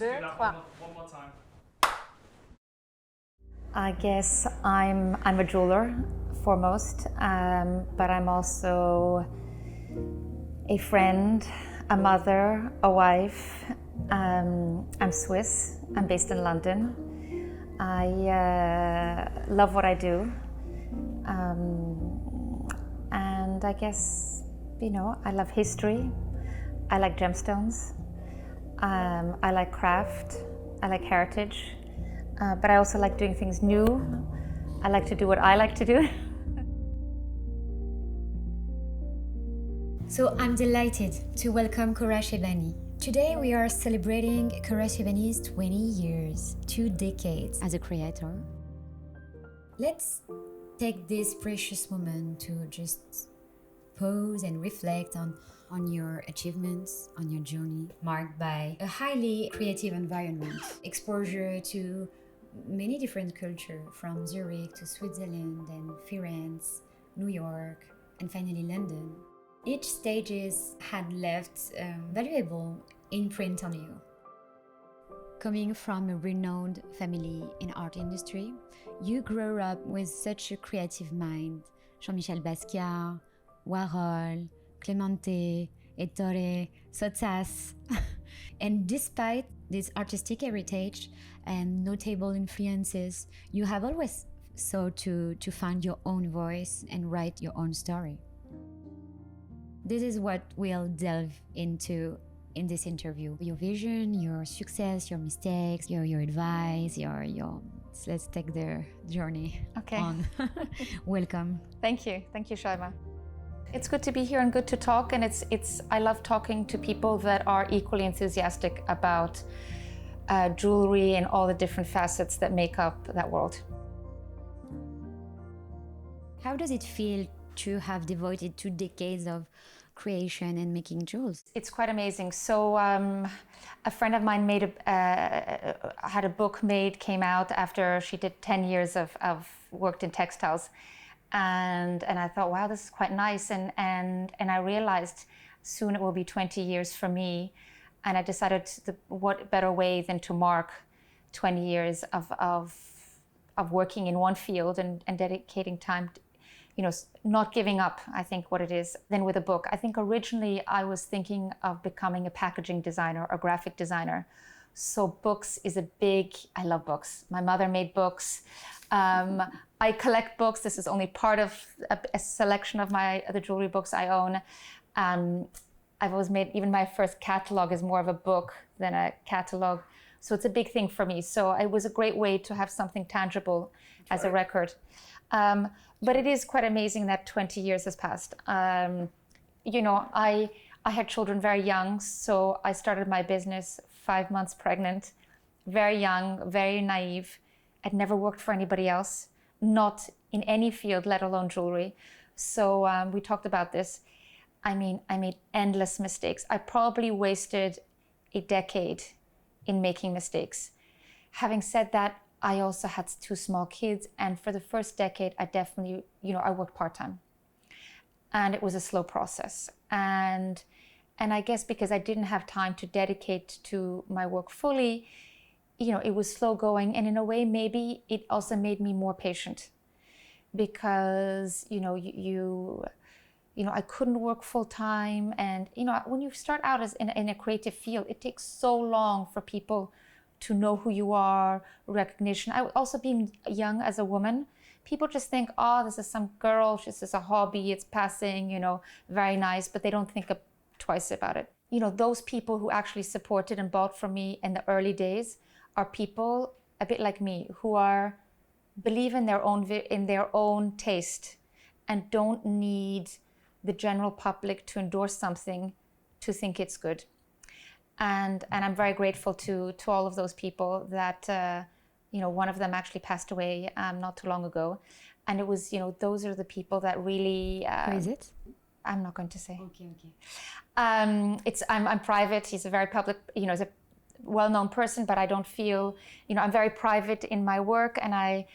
deux, trois. One more time. I guess I'm a jeweler foremost, but I'm also a friend, a mother, a wife. I'm Swiss. I'm based in London. I love what I do, and I guess I love history. I like gemstones. I like craft. I like heritage. But I also like doing things new. I like to do what I like to do. So I'm delighted to welcome Cora Sheibani. Today we are celebrating Cora Sheibani's 20 years, 2 decades as a creator. Let's take this precious moment to just pause and reflect on your achievements, on your journey, marked by a highly creative environment, exposure to many different cultures, from Zurich to Switzerland and Firenze, New York, and finally London. Each stages had left a valuable imprint on you. Coming from a renowned family in art industry, you grew up with such a creative mind. Jean-Michel Basquiat, Warhol, Clemente, Ettore, Sottsass. And despite this artistic heritage and notable influences, you have always sought to find your own voice and write your own story. This is what we'll delve into in this interview. Your vision, your success, your mistakes, your advice, your so let's take the journey on. Welcome. Thank you, Shaima. It's good to be here and good to talk, and I love talking to people that are equally enthusiastic about jewelry and all the different facets that make up that world. How does it feel to have devoted 2 decades of creation and making jewels? It's quite amazing. So a friend of mine had a book came out after she did 10 years of worked in textiles. And I thought, wow, this is quite nice. And I realized soon it will be 20 years for me. And I decided what better way than to mark 20 years of working in one field and dedicating time to, not giving up, I think what it is, than with a book. I think originally I was thinking of becoming a packaging designer or graphic designer. So books is I love books. My mother made books. I collect books. This is only part of a selection of the jewelry books I own. I've always made, even my first catalog is more of a book than a catalog. So it's a big thing for me. So it was a great way to have something tangible as a record. But it is quite amazing that 20 years has passed. I had children very young, so I started my business 5 months pregnant, very young, very naive. I'd never worked for anybody else, not in any field, let alone jewelry. So we talked about this. I made endless mistakes. I probably wasted a decade in making mistakes. Having said that, I also had 2 small kids, and for the first decade, I definitely, I worked part-time. And it was a slow process. And I guess because I didn't have time to dedicate to my work fully, it was slow going. And in a way, maybe it also made me more patient because, I couldn't work full time. And, when you start out as in a creative field, it takes so long for people to know who you are, recognition. Also being young as a woman, people just think, oh, this is some girl, this is a hobby, it's passing, very nice, but they don't think twice about it. Those people who actually supported and bought from me in the early days are people a bit like me who believe in their own taste and don't need the general public to endorse something to think it's good. And I'm very grateful to all of those people that, one of them actually passed away not too long ago. And it was, those are the people that really... Who is it? I'm not going to say. Okay. I'm private. He's a very public, he's a well-known person, but I don't feel, I'm very private in my work, and I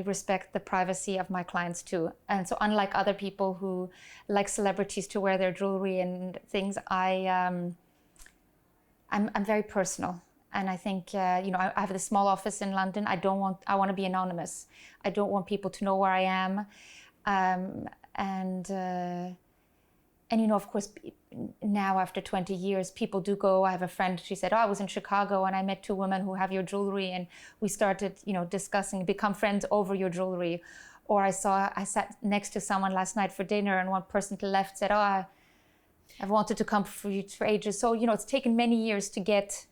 respect the privacy of my clients too. And so unlike other people who like celebrities to wear their jewelry and things, I'm very personal, And I think, I have this small office in London. I want to be anonymous. I don't want people to know where I am. Of course, now after 20 years, people do go. I have a friend, she said, I was in Chicago and I met two women who have your jewelry, and we started, discussing, become friends over your jewelry. Or I sat next to someone last night for dinner, and one person to the left said, I've wanted to come for you for ages. So, it's taken many years to get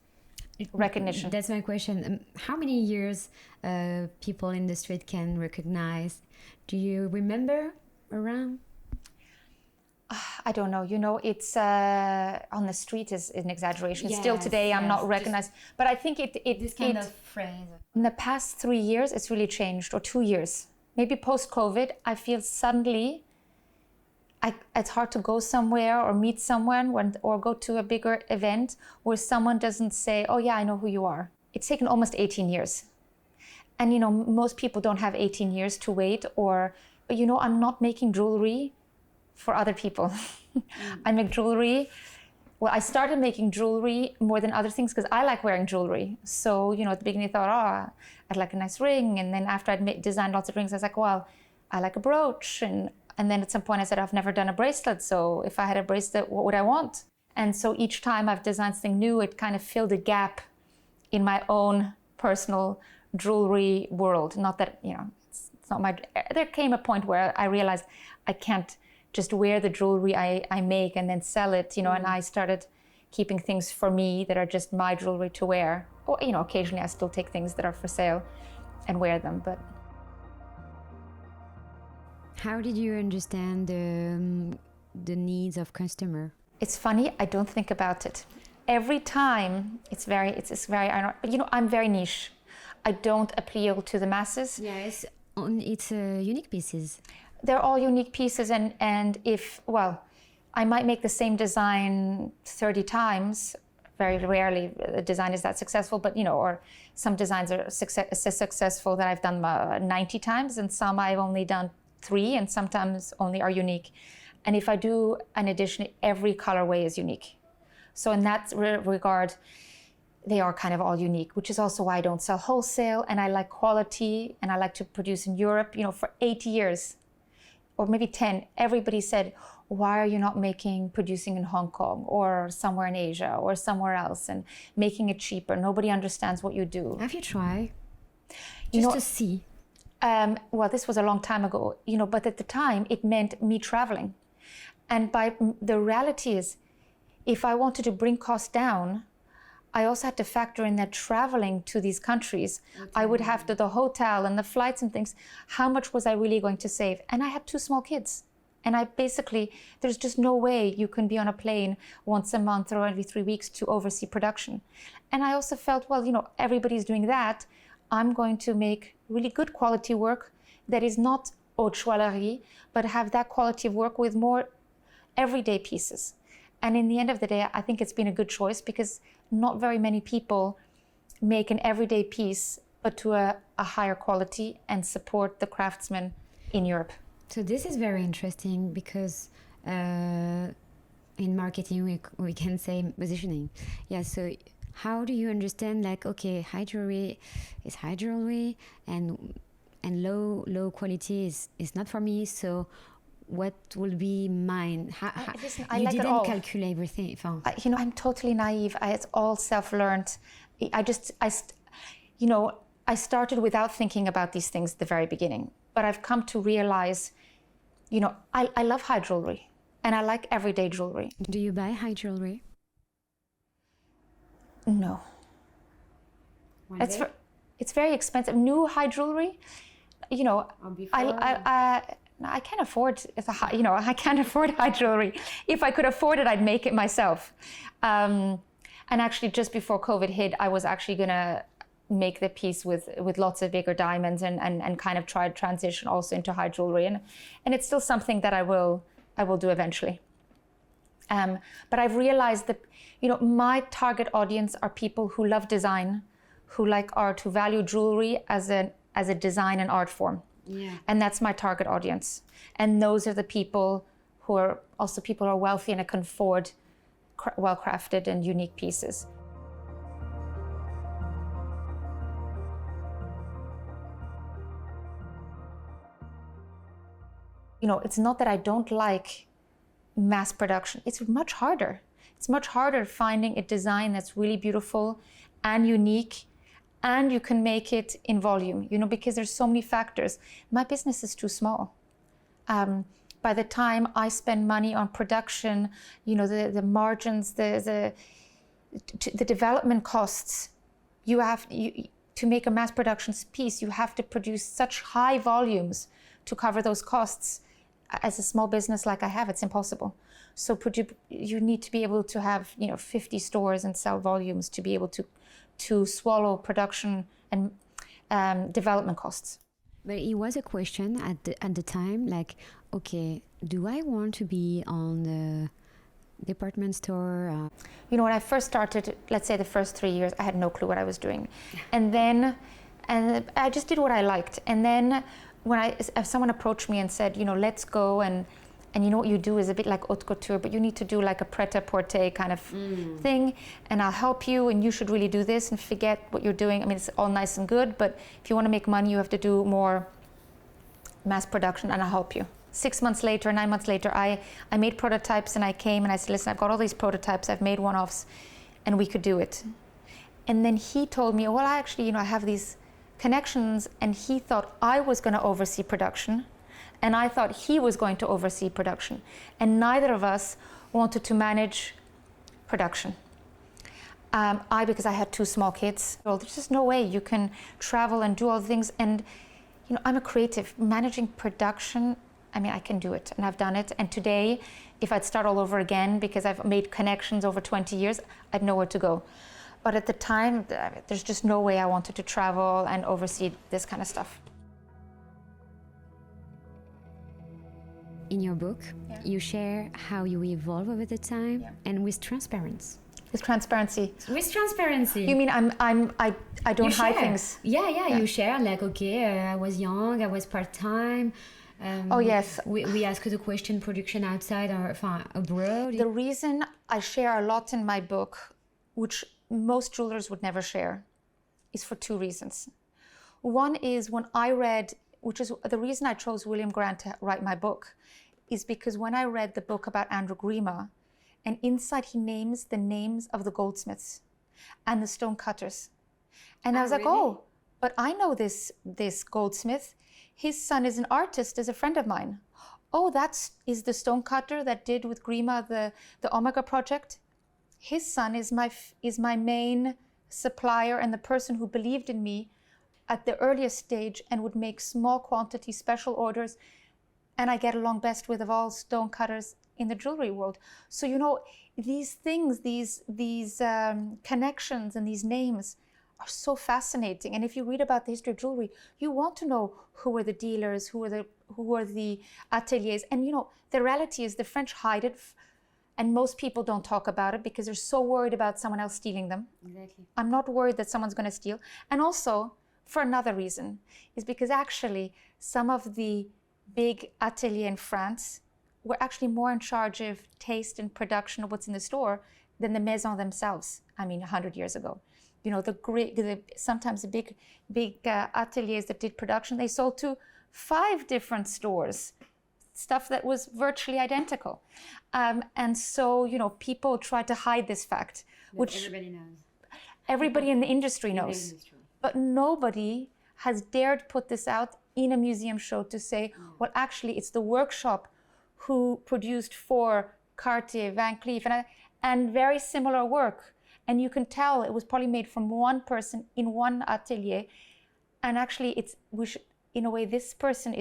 recognition. That's my question. How many years people in the street can recognize? Do you remember around? I don't know. It's on the street is an exaggeration. Yes, still today, I'm not recognized. But I think this kind of phrase. In the past 3 years, it's really changed, or 2 years. Maybe post-COVID, I feel suddenly it's hard to go somewhere or meet someone or go to a bigger event where someone doesn't say, oh yeah, I know who you are. It's taken almost 18 years. And most people don't have 18 years to wait, but I'm not making jewelry for other people. I make jewelry. Well, I started making jewelry more than other things because I like wearing jewelry. So, at the beginning I thought, I'd like a nice ring. And then after I'd designed lots of rings, I was like, well, I like a brooch. And then at some point I said, I've never done a bracelet. So if I had a bracelet, what would I want? And so each time I've designed something new, it kind of filled a gap in my own personal jewelry world. Not that, it's not my, there came a point where I realized I can't just wear the jewelry I make and then sell it, and I started keeping things for me that are just my jewelry to wear. Or, occasionally I still take things that are for sale and wear them, but. How did you understand the needs of customer? It's funny, I don't think about it. Every time, it's very, but I'm very niche. I don't appeal to the masses. Yes, it's unique pieces. They're all unique pieces, and I might make the same design 30 times. Very rarely the design is that successful, but or some designs are successful that I've done 90 times, and some I've only done 3, and sometimes only are unique. And if I do an edition, every colorway is unique. So in that regard, they are kind of all unique, which is also why I don't sell wholesale, and I like quality, and I like to produce in Europe. For 8 years, or maybe 10, everybody said, why are you not producing in Hong Kong or somewhere in Asia or somewhere else and making it cheaper? Nobody understands what you do. Have you tried? Just to see. Well, this was a long time ago, but at the time it meant me traveling. And the reality is, if I wanted to bring costs down, I also had to factor in that traveling to these countries, okay. I would have the hotel and the flights and things. How much was I really going to save? And I had 2 small kids. And there's just no way you can be on a plane once a month or every 3 weeks to oversee production. And I also felt, well, everybody's doing that. I'm going to make really good quality work that is not haute joaillerie, but have that quality of work with more everyday pieces. And in the end of the day, I think it's been a good choice because not very many people make an everyday piece, but to a higher quality and support the craftsmen in Europe. So this is very interesting because in marketing, we can say positioning. Yeah, so how do you understand high jewelry is high jewelry and low quality is not for me, so what will be mine? Listen, you like didn't calculate everything. I'm totally naive. It's all self-learned. I started without thinking about these things at the very beginning. But I've come to realize, I love high jewelry and I like everyday jewelry. Do you buy high jewelry? No. It's very expensive. New high jewelry, I can't afford, I can't afford high jewelry. If I could afford it, I'd make it myself. And actually, just before COVID hit, I was actually going to make the piece with lots of bigger diamonds and kind of try to transition also into high jewelry. And it's still something that I will do eventually. But I've realized that, my target audience are people who love design, who like art, who value jewelry as a design and art form. Yeah. And that's my target audience. And those are the people who are wealthy and can afford well-crafted and unique pieces. It's not that I don't like mass production. It's much harder. It's much harder finding a design that's really beautiful and unique, and you can make it in volume, because there's so many factors. My business is too small. By the time I spend money on production, the margins, the development costs, to make a mass production piece, you have to produce such high volumes to cover those costs. As a small business like I have, it's impossible. So you need to be able to have 50 stores and sell volumes to be able to swallow production and development costs. But it was a question at the time, like, okay, do I want to be on the department store? When I first started, let's say the first 3 years, I had no clue what I was doing. And I just did what I liked. And then if someone approached me and said, let's go and what you do is a bit like haute couture, but you need to do like a pret-a-porter kind of thing, and I'll help you, and you should really do this and forget what you're doing. I mean, it's all nice and good, but if you want to make money, you have to do more mass production, and I'll help you. 6 months later, 9 months later, I made prototypes, and I came and I said, listen, I've got all these prototypes, I've made one-offs, and we could do it. And then he told me, well, I actually, I have these connections, and he thought I was going to oversee production, and I thought he was going to oversee production, and neither of us wanted to manage production. Because I had 2 small kids. Well, there's just no way you can travel and do all the things, and I'm a creative. Managing production, I can do it, and I've done it, and today, if I'd start all over again, because I've made connections over 20 years, I'd know where to go. But at the time, there's just no way I wanted to travel and oversee this kind of stuff. In your book, you share how you evolve over the time and with transparency. With transparency. With transparency. You mean I don't hide things? Yeah. You share like, okay, I was young, I was part-time. Oh yes. We ask the question, production outside or abroad. The reason I share a lot in my book, which most jewelers would never share, is for 2 reasons. One is when I read, which is the reason I chose William Grant to write my book, is because when I read the book about Andrew Grima, and inside he names the names of the goldsmiths and the stone cutters. And I was like, really? oh, but I know this goldsmith. His son is an artist, is a friend of mine. Oh, is the stone cutter that did with Grima the Omega project. His son is my main supplier and the person who believed in me at the earliest stage and would make small quantity special orders. And I get along best with of all stone cutters in the jewelry world. So, these things, these connections and these names are so fascinating. And if you read about the history of jewelry, you want to know who were the dealers, who were the ateliers. And, the reality is the French hide it. And most people don't talk about it because they're so worried about someone else stealing them. Exactly. I'm not worried that someone's going to steal. And also, for another reason, is because actually some of the big ateliers in France were actually more in charge of taste and production of what's in the store than the maison themselves. 100 years ago. Sometimes the big ateliers that did production, they sold to 5 different stores, stuff that was virtually identical. And so, people try to hide this fact, which everybody knows. Everybody in the industry knows. But nobody has dared put this out in a museum show to say, well, actually, it's the workshop who produced for Cartier, Van Cleef, and very similar work. And you can tell it was probably made from one person in one atelier. And actually, in a way, this person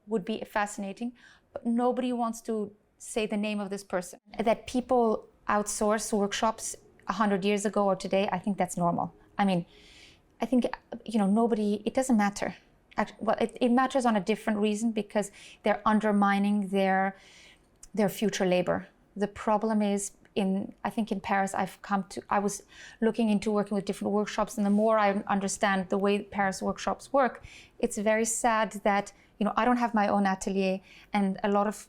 would be fascinating, but nobody wants to say the name of this person. That people outsource workshops 100 years ago or today, I think that's normal. I think, nobody, it doesn't matter. Well, it matters on a different reason because they're undermining their future labor. The problem is, I think in Paris, I was looking into working with different workshops, and the more I understand the way Paris workshops work, it's very sad that, I don't have my own atelier, and a lot of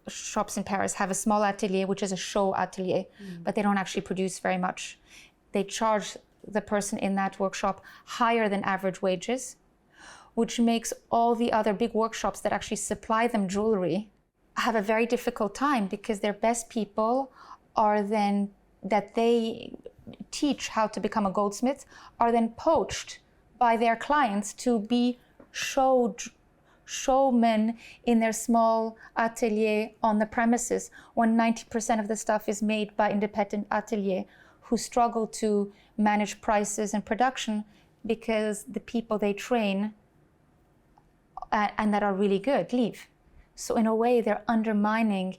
shops in Paris have a small atelier, which is a show atelier, but they don't actually produce very much. They charge the person in that workshop higher than average wages, which makes all the other big workshops that actually supply them jewelry have a very difficult time, because their best people are then, that they teach how to become a goldsmith, are then poached by their clients to be showmen in their small atelier on the premises, when 90% of the stuff is made by independent atelier who struggle to manage prices and production, because the people they train and that are really good leave. So in a way, they're undermining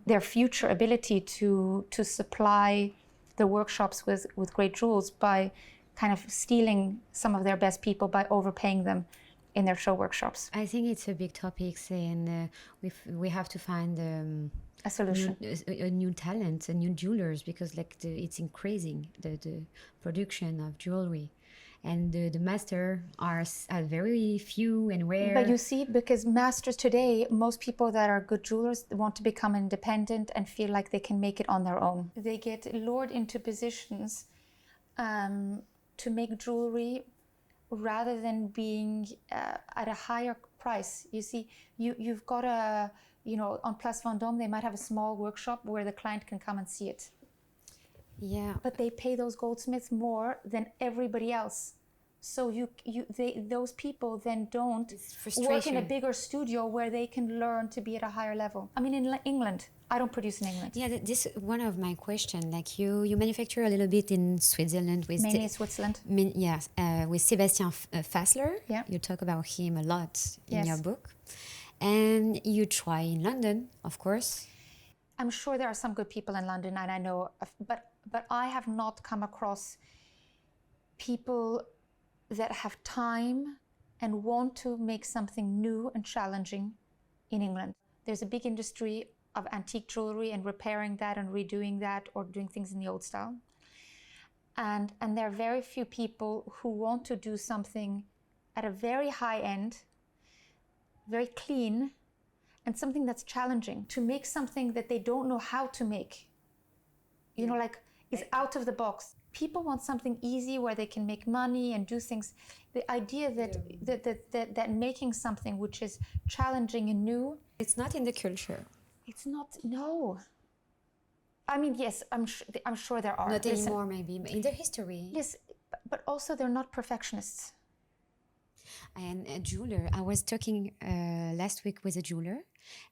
their future ability to supply the workshops with great jewels by kind of stealing some of their best people by overpaying them in their show workshops. I think it's a big topic, and we have to find a solution, a new talent, a new jewelers, because like it's increasing the production of jewelry, and the master are very few and rare. But you see, because masters today, most people that are good jewelers want to become independent and feel like they can make it on their own. They get lured into positions to make jewelry rather than being at a higher price. You see, you've got a, on Place Vendôme, they might have a small workshop where the client can come and see it. Yeah. But they pay those goldsmiths more than everybody else. So those people then don't work in a bigger studio where they can learn to be at a higher level. I mean, in England, I don't produce in England. Yeah, this is one of my questions. Like you manufacture a little bit in Switzerland with mainly Switzerland. Yes, with Sebastian Fassler. Yeah. You talk about him a lot in Yes. your book, and you try in London, of course. I'm sure there are some good people in London, and I know, but I have not come across people that have time and want to make something new and challenging in England. There's a big industry of antique jewelry and repairing that and redoing that, or doing things in the old style. And there are very few people who want to do something at a very high end, very clean, and something that's challenging, to make something that they don't know how to make. Like is out of the box. People want something easy where they can make money and do things. The idea that making something which is challenging and new, it's not in the culture. It's not. No. I mean, yes, I'm sure there are. Not anymore, maybe in the history. Yes, but also they're not perfectionists. And a jeweler, I was talking last week with a jeweler,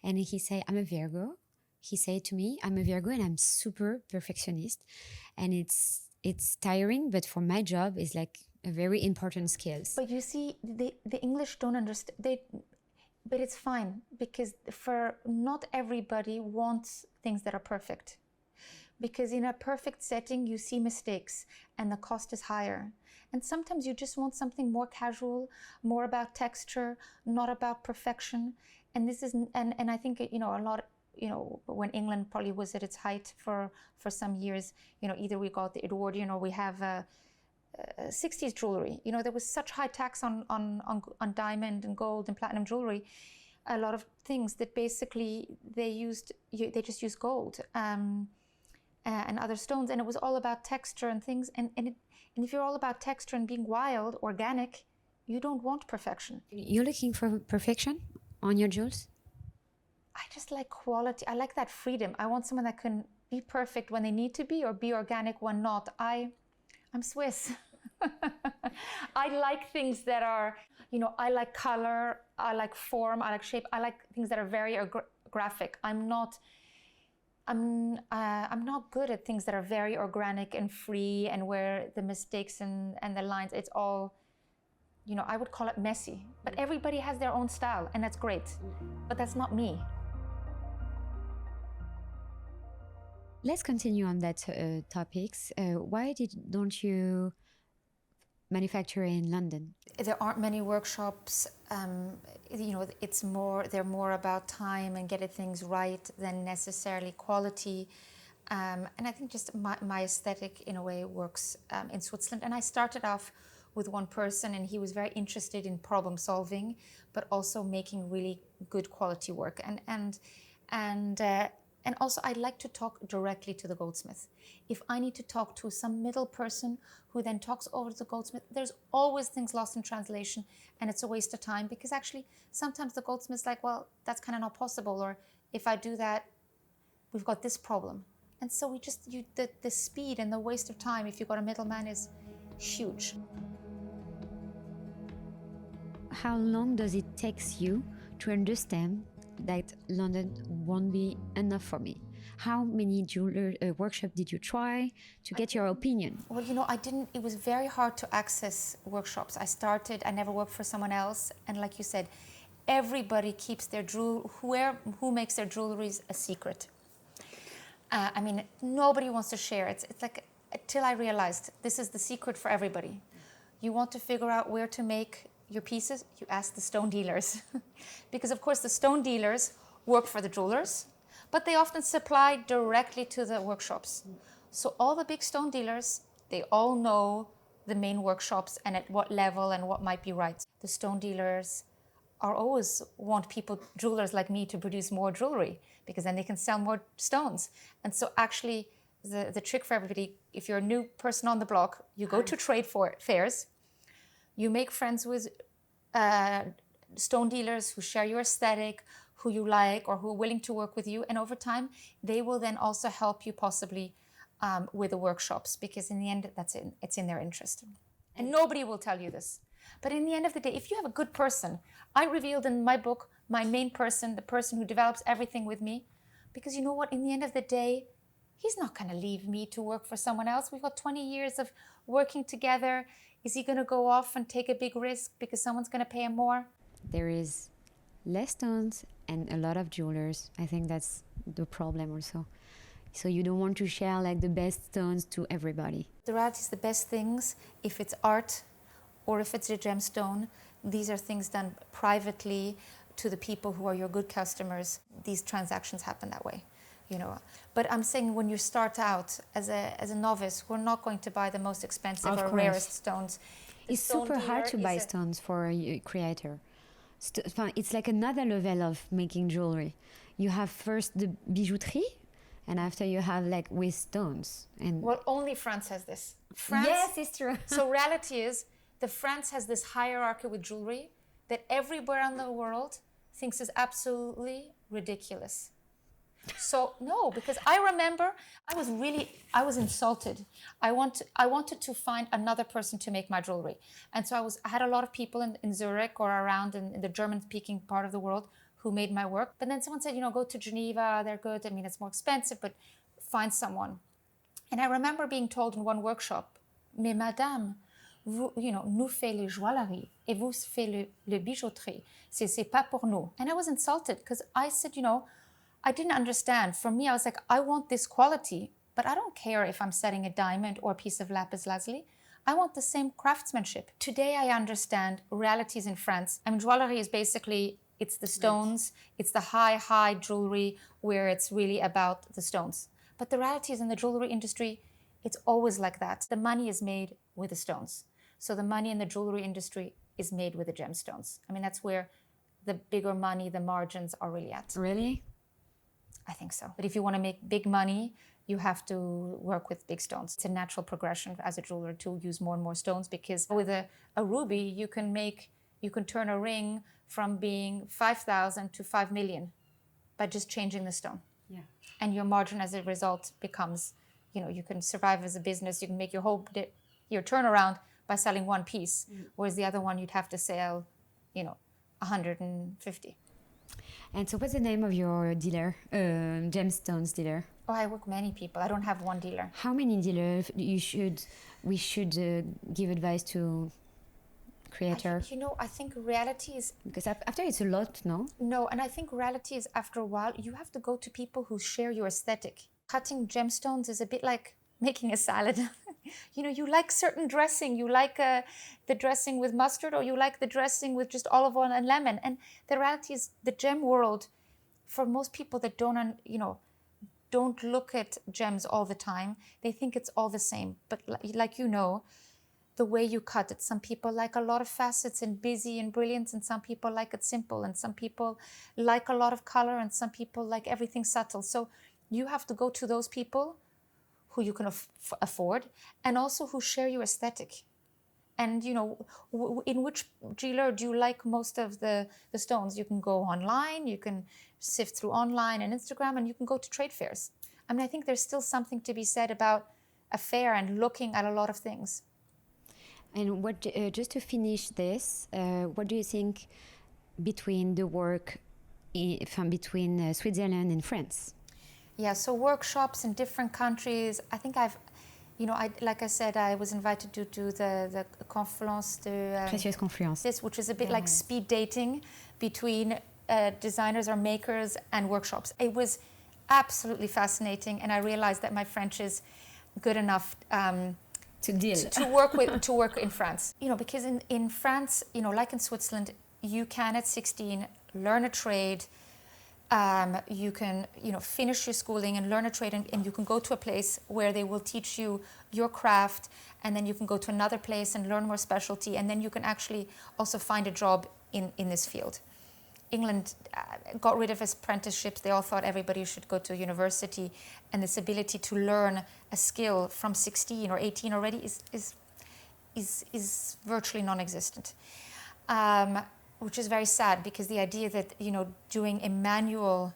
and he said, I'm a Virgo. He said to me, I'm a Virgo and I'm super perfectionist, and it's tiring, but for my job it's like a very important skill. But you see, the English don't understand. But it's fine, because for not everybody wants things that are perfect. Because in a perfect setting, you see mistakes and the cost is higher. And sometimes you just want something more casual, more about texture, not about perfection. And this is, and I think, a lot, when England probably was at its height for some years, either we got the Edwardian or we have 60s jewelry. There was such high tax on diamond and gold and platinum jewelry. A lot of things that basically they just used gold and other stones, and it was all about texture and things. And if you're all about texture and being wild, organic, you don't want perfection. You're looking for perfection on your jewels? I just like quality. I like that freedom. I want someone that can be perfect when they need to be, or be organic when not. I'm Swiss. I like things that are, I like color, I like form, I like shape, I like things that are very graphic. I'm not good at things that are very organic and free, and where the mistakes and the lines, it's all, I would call it messy. But everybody has their own style, and that's great. But that's not me. Let's continue on that topics. Why don't you manufacture in London? There aren't many workshops. They're more about time and getting things right than necessarily quality. And I think just my aesthetic in a way works in Switzerland. And I started off with one person, and he was very interested in problem solving, but also making really good quality work. And also, I like to talk directly to the goldsmith. If I need to talk to some middle person who then talks over to the goldsmith, there's always things lost in translation, and it's a waste of time, because actually sometimes the goldsmith's like, well, that's kind of not possible, or if I do that, we've got this problem. And so the speed and the waste of time if you've got a middleman is huge. How long does it take you to understand that London won't be enough for me? How many jeweler workshops did you try to get your opinion? Well, it was very hard to access workshops. I never worked for someone else. And like you said, everybody keeps their who makes their jewelries a secret. Nobody wants to share. It's like, till I realized this is the secret for everybody. You want to figure out where to make your pieces, you ask the stone dealers. Because of course the stone dealers work for the jewelers, but they often supply directly to the workshops. So all the big stone dealers, they all know the main workshops and at what level and what might be right. The stone dealers always want jewelers like me, to produce more jewelry, because then they can sell more stones. And so actually the trick for everybody, if you're a new person on the block, you go to trade fairs, you make friends with stone dealers who share your aesthetic, who you like, or who are willing to work with you. And over time, they will then also help you possibly with the workshops, because in the end, it's in their interest. And nobody will tell you this. But in the end of the day, if you have a good person, I revealed in my book, my main person, the person who develops everything with me, because you know what, in the end of the day, he's not going to leave me to work for someone else. We've got 20 years of working together. Is he going to go off and take a big risk because someone's going to pay him more? There is less stones and a lot of jewelers. I think that's the problem also. So you don't want to share like the best stones to everybody. The reality is, the best things, if it's art or if it's a gemstone, these are things done privately to the people who are your good customers. These transactions happen that way. But I'm saying, when you start out as a novice, we're not going to buy the most expensive or rarest stones. It's super hard to buy stones for a creator. It's like another level of making jewelry. You have first the bijouterie, and after you have like with stones. And well, only France has this. Yes, it's true. So reality is, France has this hierarchy with jewelry that everywhere in the world thinks is absolutely ridiculous. So no, because I remember I was insulted. I wanted to find another person to make my jewelry. And so I had a lot of people in Zurich or around in the German-speaking part of the world who made my work. But then someone said, go to Geneva, they're good. It's more expensive, but find someone. And I remember being told in one workshop, mais madame, vous, nous fait les joailleries et vous fait le bijouterie. C'est pas pour nous. And I was insulted because I said, I didn't understand. For me, I was like, I want this quality, but I don't care if I'm setting a diamond or a piece of lapis lazuli. I want the same craftsmanship. Today, I understand realities in France. Jewelry is basically, it's the stones, it's the high jewelry where it's really about the stones. But the reality is, in the jewelry industry, it's always like that. The money is made with the stones. So the money in the jewelry industry is made with the gemstones. That's where the bigger money, the margins are really at. Really? I think so. But if you want to make big money, you have to work with big stones. It's a natural progression as a jeweler to use more and more stones, because with a ruby, you can turn a ring from being 5,000 to 5 million by just changing the stone. Yeah. And your margin as a result becomes, you can survive as a business. You can make your turnaround by selling one piece, whereas the other one you'd have to sell, 150. And so what's the name of your dealer, gemstones dealer? Oh, I work with many people. I don't have one dealer. How many dealers we should give advice to creator? I think reality is... Because after it's a lot, no? No, and I think reality is, after a while, you have to go to people who share your aesthetic. Cutting gemstones is a bit like making a salad. You like certain dressing. You like the dressing with mustard, or you like the dressing with just olive oil and lemon. And the reality is, the gem world, for most people that don't look at gems all the time, they think it's all the same. But the way you cut it, some people like a lot of facets and busy and brilliant, and some people like it simple, and some people like a lot of color, and some people like everything subtle. So You have to go to those people who you can afford and also who share your aesthetic. And, you know, in which jeweler do you like most of the stones? You can go online, you can sift through online and Instagram, and you can go to trade fairs. I mean, I think there's still something to be said about a fair and looking at a lot of things. And what, just to finish this, what do you think between the work between Switzerland and France? Yeah, so workshops in different countries. I think like I said, I was invited to do the Confluence, Confluence, which is a bit like speed dating between designers or makers and workshops. It was absolutely fascinating, and I realized that my French is good enough to work in France. You know, because in France, you know, like in Switzerland, you can at 16 learn a trade. You can, you know, finish your schooling and learn a trade, and you can go to a place where they will teach you your craft, and then you can go to another place and learn more specialty, and then you can actually also find a job in this field. England got rid of apprenticeships. They all thought everybody should go to university, and this ability to learn a skill from 16 or 18 already is virtually non-existent. Which is very sad, because the idea that, you know, doing a manual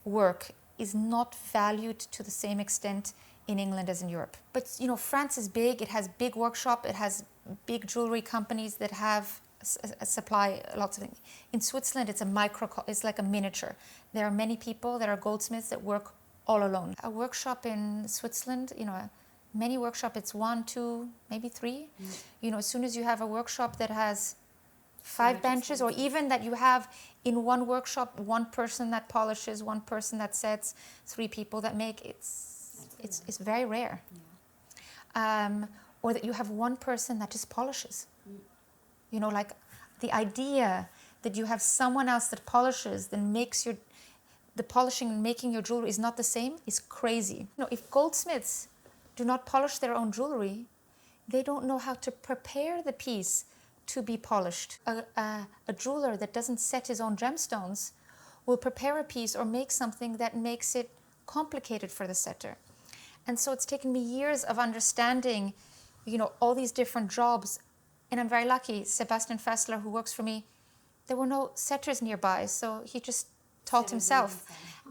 work is not valued to the same extent in England as in Europe. But, you know, France is big. It has big workshop. It has big jewelry companies that have supply lots of things. In Switzerland, it's like a miniature. There are many people that are goldsmiths that work all alone. A workshop in Switzerland, you know, many workshops, it's 1, 2, maybe 3. You know, as soon as you have a workshop that has 5 benches, or even that you have in one workshop 1 person that polishes, 1 person that sets, 3 people that make, it's very rare. Or that you have 1 person that just polishes. You know, like the idea that you have someone else that polishes, then makes the polishing and making your jewelry is not the same, is crazy. You know, if goldsmiths do not polish their own jewelry, they don't know how to prepare the piece to be polished. A jeweler that doesn't set his own gemstones will prepare a piece or make something that makes it complicated for the setter. And so it's taken me years of understanding, you know, all these different jobs. And I'm very lucky. Sebastian Fessler, who works for me, there were no setters nearby, so he just taught himself.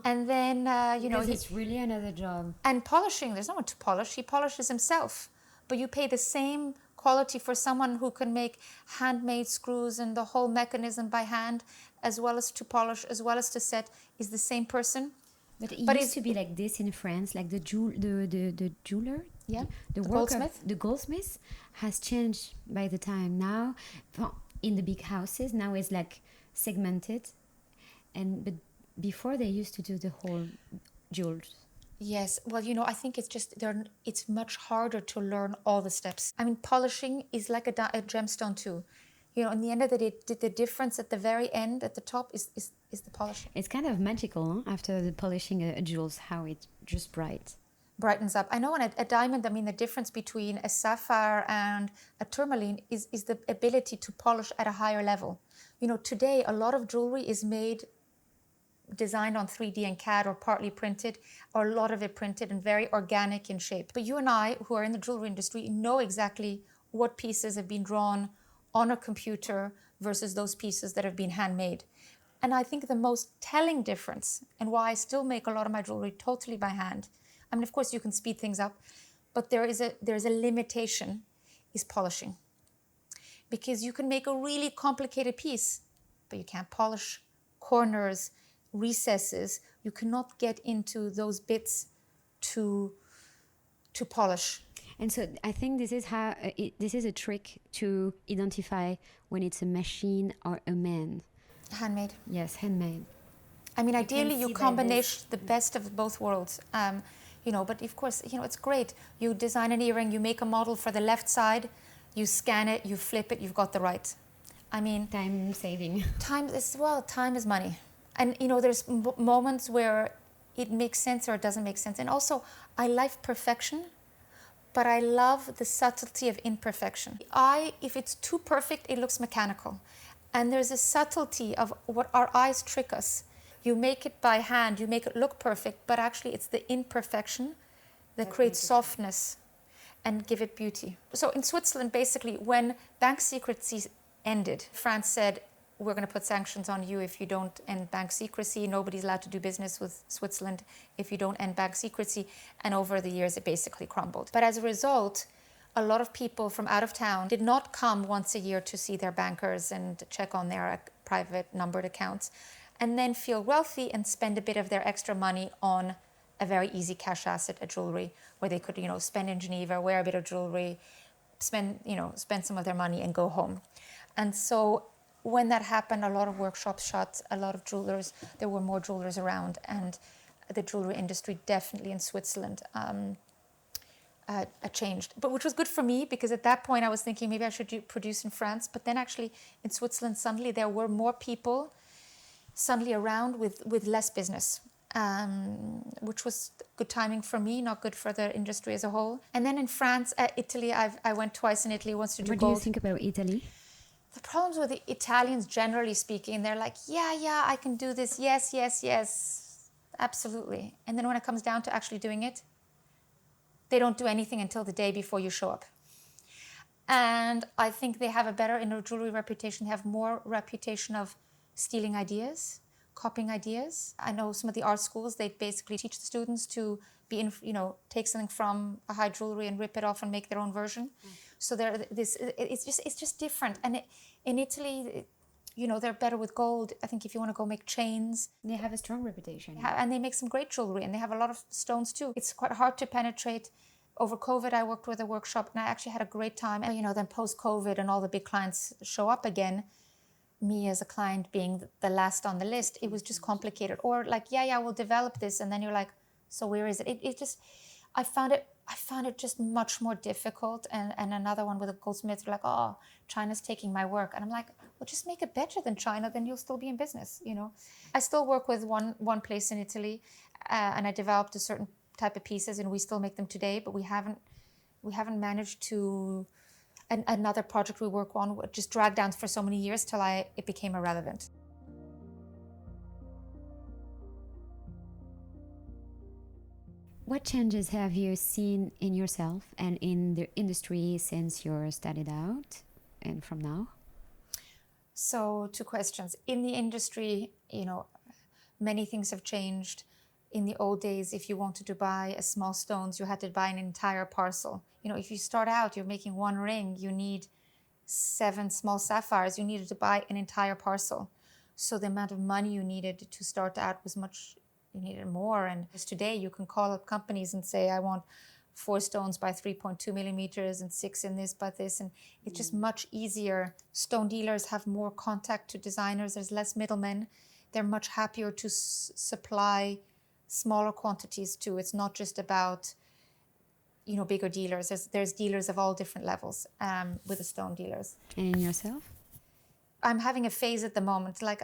And then, you know, it's really another job. And polishing, there's no one to polish. He polishes himself. But you pay the same quality for someone who can make handmade screws and the whole mechanism by hand, as well as to polish, as well as to set, is the same person. But it used to be like this in France, like the jeweler, yeah, the goldsmith has changed by the time. Now, in the big houses, now it's like segmented, but before they used to do the whole jewels. Yes, well, you know, I think it's much harder to learn all the steps. I mean, polishing is like a gemstone too. You know, in the end of the day, the difference at the very end, at the top, is the polishing. It's kind of magical, huh? After the polishing a jewels, how it just brightens up. I know in a diamond, I mean, the difference between a sapphire and a tourmaline is the ability to polish at a higher level. You know, today, a lot of jewelry is designed on 3D and CAD, or partly printed, or a lot of it printed and very organic in shape. But you and I, who are in the jewelry industry, know exactly what pieces have been drawn on a computer versus those pieces that have been handmade. And I think the most telling difference, and why I still make a lot of my jewelry totally by hand, I mean, of course you can speed things up, but there is a limitation, is polishing. Because you can make a really complicated piece, but you can't polish corners, recesses. You cannot get into those bits to polish. And so I think this is how this is a trick to identify when it's a machine or a man. Handmade. Yes, handmade. I mean, ideally you combine the best of both worlds. You know, but of course, you know, it's great. You design an earring, you make a model for the left side, you scan it, you flip it, you've got the right. I mean, time saving. Time is money. And, you know, there's moments where it makes sense or it doesn't make sense. And also, I like perfection, but I love the subtlety of imperfection. If it's too perfect, it looks mechanical. And there's a subtlety of what our eyes trick us. You make it by hand, you make it look perfect, but actually it's the imperfection that creates softness and give it beauty. So in Switzerland, basically, when bank secrecy ended, France said, we're going to put sanctions on you if you don't end bank secrecy. Nobody's allowed to do business with Switzerland if you don't end bank secrecy. And over the years, it basically crumbled. But as a result, a lot of people from out of town did not come once a year to see their bankers and check on their private numbered accounts, and then feel wealthy and spend a bit of their extra money on a very easy cash asset, a jewelry, where they could, spend in Geneva, wear a bit of jewelry, spend some of their money and go home. And so when that happened, a lot of workshops shut, a lot of jewelers, there were more jewelers around, and the jewelry industry definitely in Switzerland changed. But which was good for me, because at that point I was thinking maybe I should produce in France. But then actually in Switzerland, suddenly there were more people around with less business. Which was good timing for me, not good for the industry as a whole. And then in France, Italy, I went twice in Italy, once to do gold. What do you think about Italy? The problems with the Italians, generally speaking, they're like, yeah, I can do this. Yes, absolutely. And then when it comes down to actually doing it, they don't do anything until the day before you show up. And I think they have a better inner jewelry reputation. They have more reputation of stealing ideas, copying ideas. I know some of the art schools, they basically teach the students to take something from a high jewelry and rip it off and make their own version. So it's just different. And in Italy, they're better with gold. I think if you want to go make chains, they have a strong reputation. And they make some great jewelry, and they have a lot of stones too. It's quite hard to penetrate. Over COVID, I worked with a workshop, and I actually had a great time. And, then post-COVID and all the big clients show up again, me as a client being the last on the list, it was just complicated. Or like, we'll develop this, and then you're like, so where is it? I found it just much more difficult. And another one with a goldsmith, like, oh, China's taking my work. And I'm like, well, just make it better than China, then you'll still be in business, I still work with one place in Italy, and I developed a certain type of pieces, and we still make them today, but we haven't managed to. Another project we work on just dragged down for so many years till it became irrelevant. What changes have you seen in yourself and in the industry since you started out and from now? So 2 questions. In the industry, many things have changed. In the old days, if you wanted to buy a small stones, you had to buy an entire parcel. If you start out, you're making one ring, you need 7 small sapphires, you needed to buy an entire parcel. So the amount of money you needed to start out was you needed more. And today you can call up companies and say, I want 4 stones by 3.2 millimeters and 6 in this by this. And it's just much easier. Stone dealers have more contact to designers. There's less middlemen. They're much happier to supply smaller quantities too. It's not just about, bigger dealers. There's dealers of all different levels with the stone dealers. And in yourself? I'm having a phase at the moment. Like,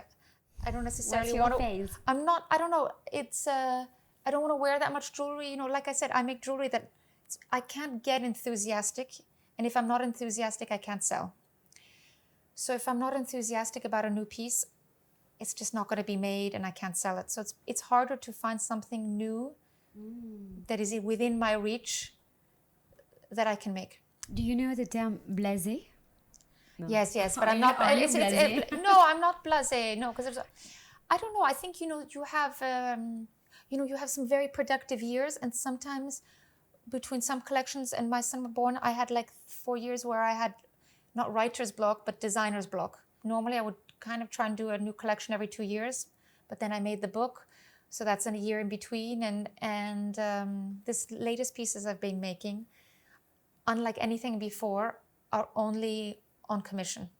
I don't necessarily want to. Phase? I'm not. I don't know. It's. I don't want to wear that much jewelry. Like I said, I make jewelry that I can't get enthusiastic, and if I'm not enthusiastic, I can't sell. So if I'm not enthusiastic about a new piece, it's just not going to be made, and I can't sell it. So it's harder to find something new that is within my reach that I can make. Do you know the term blasé? No. Yes, but I'm not. No, I'm not blasé. No, because I don't know. I think you have some very productive years, and sometimes between some collections and my summer born, I had like 4 years where I had not writer's block but designer's block. Normally, I would kind of try and do a new collection every 2 years, but then I made the book, so that's in a year in between. And this latest pieces I've been making, unlike anything before, are only on commission.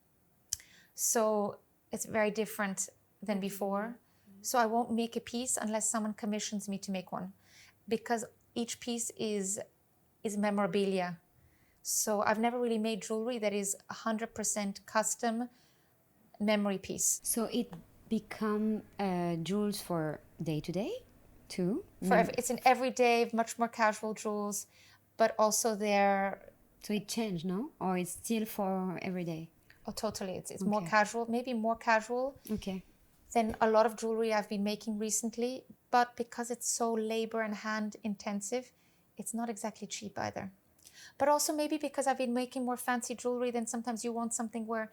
So it's very different than before. So I won't make a piece unless someone commissions me to make one, because each piece is memorabilia. So I've never really made jewelry that is 100% custom memory piece. So it become jewels for day to day too? It's an everyday, much more casual jewels, but also they're... So it changed, no? Or it's still for every day? Oh, totally. It's okay. More casual, maybe more casual. Okay. than a lot of jewelry I've been making recently. But because it's so labor and hand intensive, it's not exactly cheap either. But also maybe because I've been making more fancy jewelry, then sometimes you want something where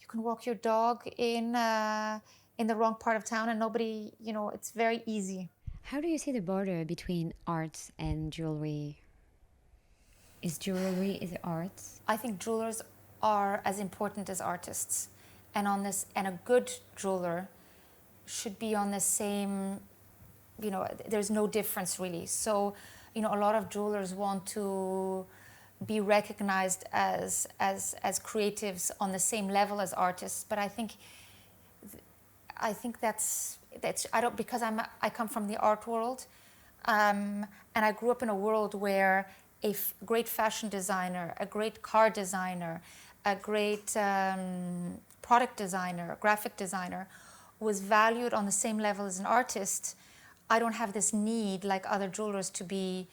you can walk your dog in the wrong part of town and nobody, it's very easy. How do you see the border between art and jewelry? Is art? I think jewelers are as important as artists. And a good jeweler should be on the same, there's no difference really. So, a lot of jewelers want to be recognized as creatives on the same level as artists, but I think that's I don't, because I come from the art world, and I grew up in a world where a great fashion designer, a great car designer, a great product designer, graphic designer was valued on the same level as an artist. I don't have this need like other jewelers to be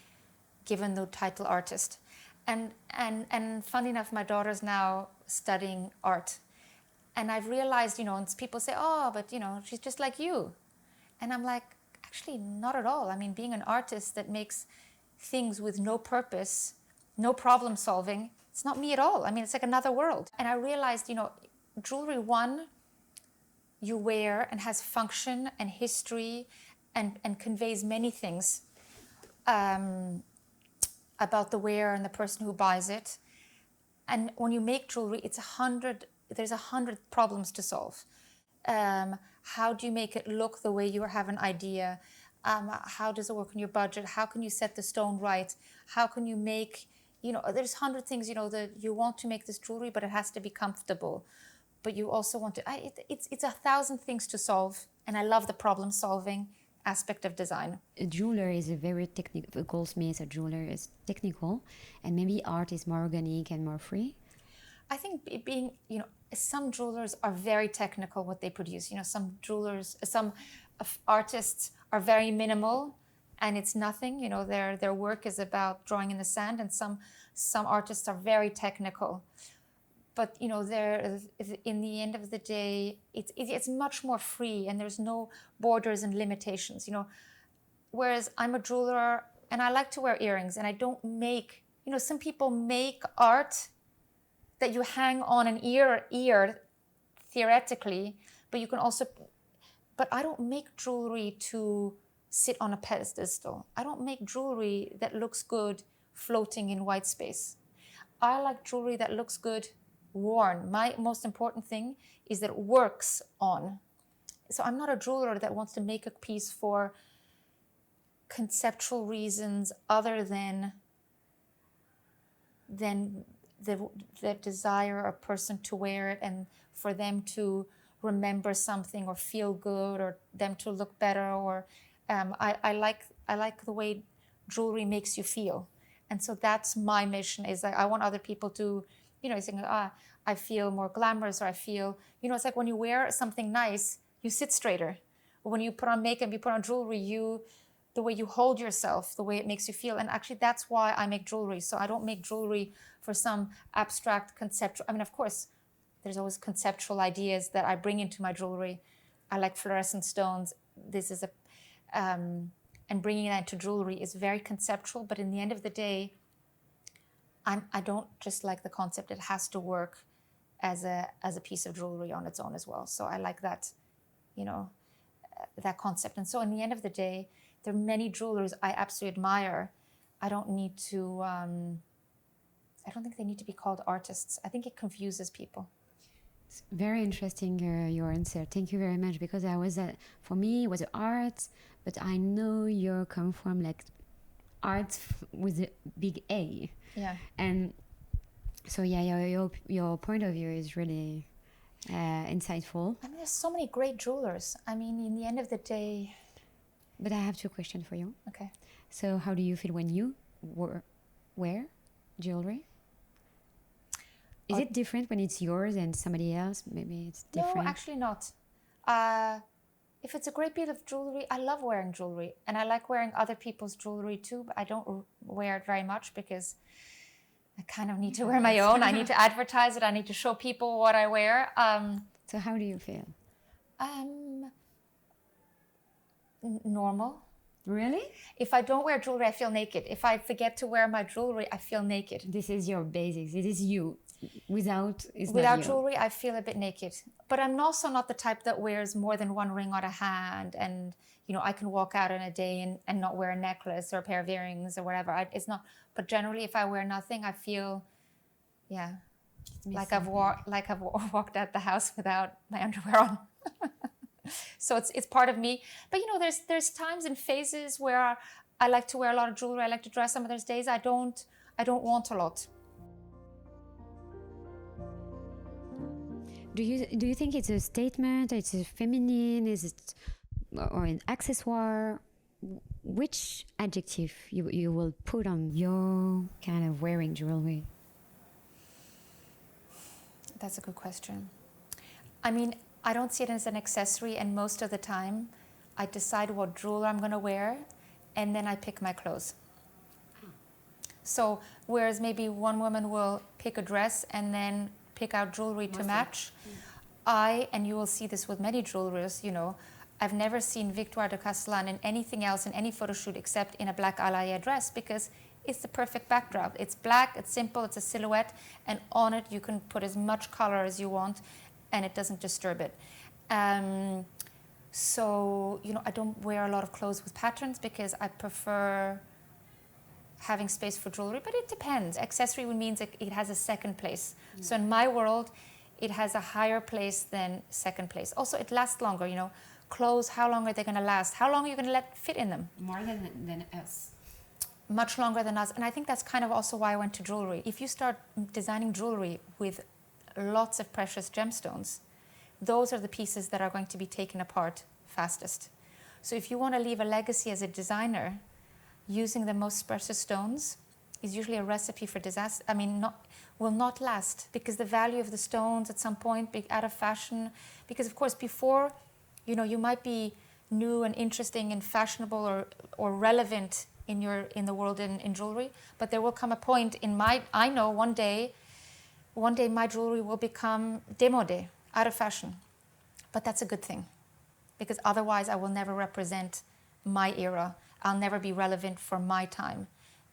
given the title artist. And funny enough, my daughter's now studying art. And I've realized, and people say, oh, but, she's just like you. And I'm like, actually, not at all. I mean, being an artist that makes things with no purpose, no problem solving, it's not me at all. I mean, it's like another world. And I realized, jewelry, one, you wear and has function and history and conveys many things about the wearer and the person who buys it. And when you make jewelry, there's 100 problems to solve. How do you make it look the way you have an idea? How does it work on your budget? How can you set the stone right? How can you make, there's 100 things, that you want to make this jewelry, but it has to be comfortable. But you also want to, it's 1,000 things to solve. And I love the problem solving aspect of design. A jeweler is a very technical, a goldsmith, a jeweler is technical, and maybe art is more organic and more free. I think being, some jewelers are very technical what they produce. Some artists are very minimal and it's nothing. Their work is about drawing in the sand, and some artists are very technical. But they're, in the end of the day, it's much more free and there's no borders and limitations. Whereas I'm a jeweler and I like to wear earrings, and I don't make. Some people make art that you hang on an ear theoretically, but you can also. But I don't make jewelry to sit on a pedestal. I don't make jewelry that looks good floating in white space. I like jewelry that looks good worn. My most important thing is that it works on. So I'm not a jeweler that wants to make a piece for conceptual reasons other than the desire of a person to wear it and for them to remember something or feel good or them to look better, or I like the way jewelry makes you feel. And so that's my mission, is that I want other people to, saying, I feel more glamorous, or I feel, it's like when you wear something nice, you sit straighter. Or when you put on makeup, you put on jewelry, the way you hold yourself, the way it makes you feel. And actually that's why I make jewelry. So I don't make jewelry for some abstract conceptual, of course, there's always conceptual ideas that I bring into my jewelry. I like fluorescent stones. This is and bringing that into jewelry is very conceptual, but in the end of the day, I don't just like the concept. It has to work as a piece of jewelry on its own as well. So I like that, that concept. And so in the end of the day, there are many jewelers I absolutely admire. I don't think they need to be called artists. I think it confuses people. It's very interesting, your answer. Thank you very much, because for me, it was art, but I know you come from like art with a big A. Yeah. And so, your point of view is really insightful. There's so many great jewelers. In the end of the day. But I have two questions for you. Okay. So how do you feel when you wear jewelry? Is it different when it's yours and somebody else? Maybe it's different. No, actually not. If it's a great piece of jewelry, I love wearing jewelry. And I like wearing other people's jewelry too, but I don't wear it very much because I kind of need to wear my own. I need to advertise it. I need to show people what I wear. So how do you feel? Normal. Really? If I don't wear jewelry, I feel naked. If I forget to wear my jewelry, I feel naked. This is your basics. It is you. Without Without jewelry, I feel a bit naked. But I'm also not the type that wears more than one ring on a hand. And, you know, I can walk out in a day and not wear a necklace or a pair of earrings or whatever. It's not. But generally, if I wear nothing, I feel, yeah, like I've walked out the house without my underwear on. So it's part of me. But you know, there's times and phases where I like to wear a lot of jewelry. I like to dress. Some of those days I don't want a lot. Do you think it's a statement? It's a feminine? Is it or an accessoire? Which adjective you will put on your kind of wearing jewelry? That's a good question. I mean, I don't see it as an accessory, and most of the time I decide what jewelry I'm going to wear and then I pick my clothes. So whereas maybe one woman will pick a dress and then pick out jewelry to match, and you will see this with many jewelers, you know, I've never seen Victoire de Castellane in anything else in any photo shoot except in a black alaïa dress, because it's the perfect backdrop. It's black, it's simple, it's a silhouette, and on it you can put as much color as you want and it doesn't disturb it. So, you know, I don't wear a lot of clothes with patterns because I prefer having space for jewelry, but it depends. Accessory means it has a second place. So in my world, it has a higher place than second place. Also, it lasts longer, you know. Clothes, how long are they going to last? How long are you going to let fit in them? More than us. Much longer than us. And I think that's kind of also why I went to jewelry. If you start designing jewelry with lots of precious gemstones, those are the pieces that are going to be taken apart fastest. So if you want to leave a legacy as a designer, using the most precious stones is usually a recipe for disaster. I mean, will not last, because the value of the stones at some point be out of fashion. Because of course, before, you know, you might be new and interesting and fashionable or relevant in the world in jewelry, but there will come a point I know one day my jewelry will become démodé, out of fashion. But that's a good thing, because otherwise I will never represent my era. I'll never be relevant for my time,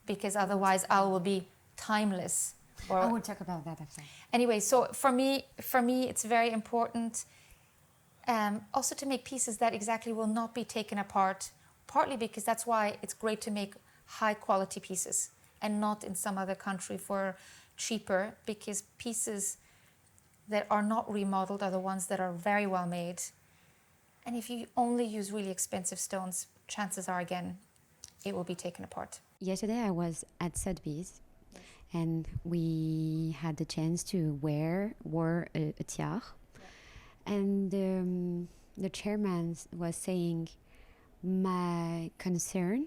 because otherwise I will be timeless. I will talk about that after. Anyway, so for me, it's very important also to make pieces that exactly will not be taken apart, partly because that's why it's great to make high quality pieces and not in some other country for cheaper, because pieces that are not remodeled are the ones that are very well made. And if you only use really expensive stones, chances are, again, it will be taken apart. Yesterday I was at Sotheby's, and we had the chance to wear a tiara. And the chairman was saying, my concern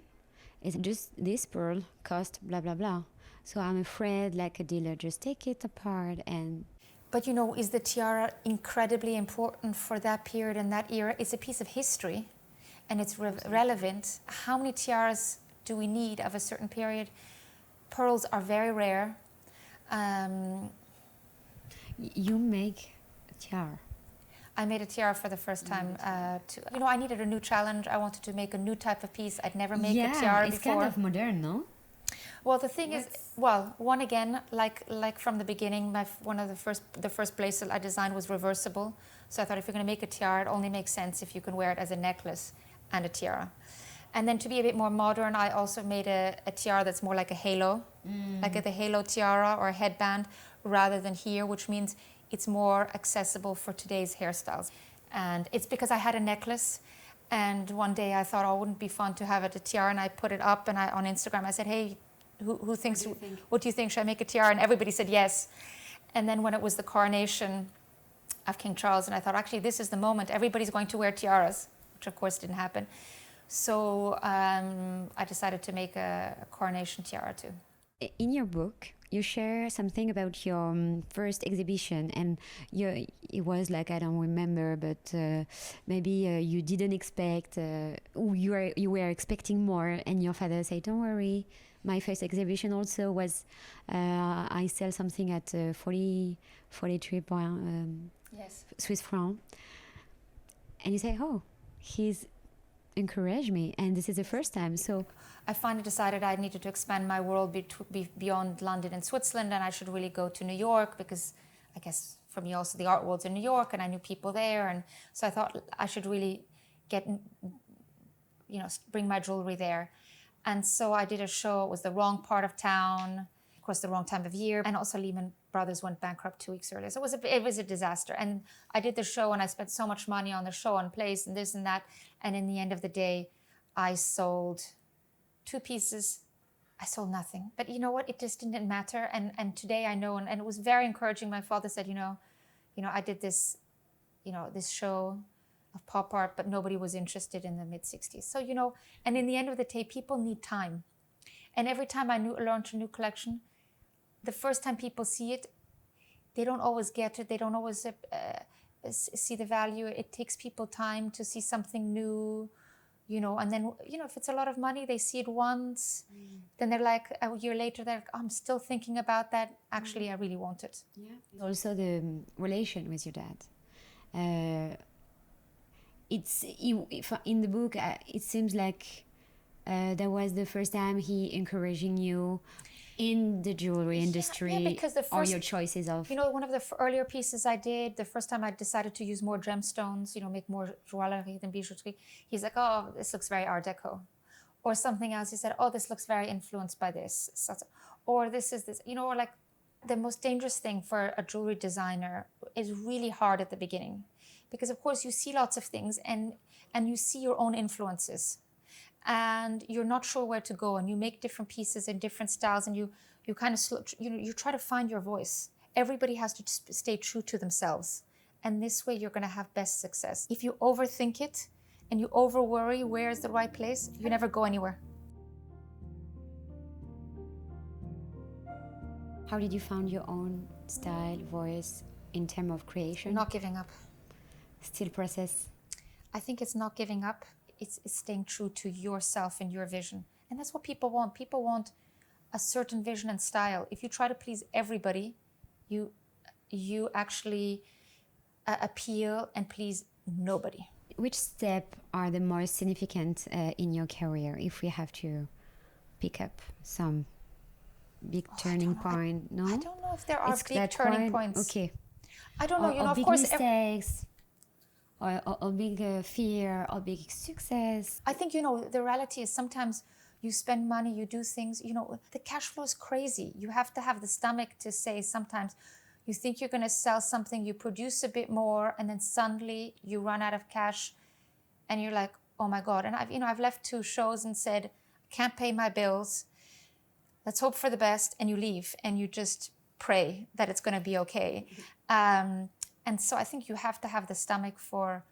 is just this pearl cost blah, blah, blah. So I'm afraid, like a dealer, just take it apart and... But you know, is the tiara incredibly important for that period and that era? It's a piece of history and it's relevant. How many tiaras do we need of a certain period? Pearls are very rare. You make a tiara. I made a tiara for the first time. I needed a new challenge. I wanted to make a new type of piece. I'd never made a tiara before. It's kind of modern, no? Well, the thing is, one again, like from the beginning, the first bracelet I designed was reversible. So I thought, if you're going to make a tiara, it only makes sense if you can wear it as a necklace and a tiara. And then to be a bit more modern, I also made a tiara that's more like a halo, like the halo tiara or a headband, rather than here, which means it's more accessible for today's hairstyles. And it's because I had a necklace, and one day I thought, oh, wouldn't it be fun to have a tiara, and I put it up, and on Instagram I said, hey, who thinks, what do you think, should I make a tiara? And everybody said yes. And then when it was the coronation of King Charles, and I thought, actually, this is the moment, everybody's going to wear tiaras, which of course didn't happen. So I decided to make a coronation tiara too. In your book, you share something about your first exhibition, and it was like, I don't remember, but maybe you didn't expect, you were expecting more, and your father said, don't worry, my first exhibition also was, I sell something at 43 Swiss francs. and you say, oh, he's encouraged me, and this is the first time. So I finally decided I needed to expand my world beyond London and Switzerland, and I should really go to New York, because I guess for me also the art world's in New York, and I knew people there, and so I thought I should really bring my jewelry there. And so I did a show. It was the wrong part of town, of course, the wrong time of year, and also Lehman Brothers went bankrupt 2 weeks earlier. So it was a disaster. And I did the show, and I spent so much money on the show, on place, and this and that. And in the end of the day, I sold 2 pieces. I sold nothing. But you know what? It just didn't matter. And today I know, and it was very encouraging. My father said, I did this, this show of pop art, but nobody was interested in the mid-60s. So, and in the end of the day, people need time. And every time I launch a new collection, the first time people see it, they don't always get it. They don't always see the value. It takes people time to see something new, and then, if it's a lot of money, they see it once, then they're like, a year later, they're like, I'm still thinking about that. Actually, I really want it. Yeah. Also the relation with your dad. In the book, it seems like that was the first time he encouraging you in the jewelry industry, because or your choices of... one of the earlier pieces I did, the first time I decided to use more gemstones, make more jewelry than bijouterie, he's like, oh, this looks very Art Deco. Or something else, he said, oh, this looks very influenced by this. Or this is this, or like the most dangerous thing for a jewelry designer is really hard at the beginning. Because of course you see lots of things and you see your own influences, and you're not sure where to go, and you make different pieces in different styles, and you kind of you try to find your voice. Everybody has to stay true to themselves, and this way you're going to have best success. If you overthink it and you over worry where is the right place, you never go anywhere. How did you find your own style, voice in terms of creation? Not giving up. Still process? I think it's not giving up. It's staying true to yourself and your vision. And that's what people want. People want a certain vision and style. If you try to please everybody, you actually appeal and please nobody. Which step are the most significant in your career, if we have to pick up some big turning point? No? I don't know if there are big turning points. Okay. I don't know. Or of big course, mistakes, or big fear, or big success. I think, the reality is sometimes you spend money, you do things, the cash flow is crazy. You have to have the stomach to say sometimes you think you're going to sell something, you produce a bit more, and then suddenly you run out of cash and you're like, oh my God. And I've left 2 shows and said, I can't pay my bills. Let's hope for the best. And you leave and you just pray that it's going to be okay. And so I think you have to have the stomach for,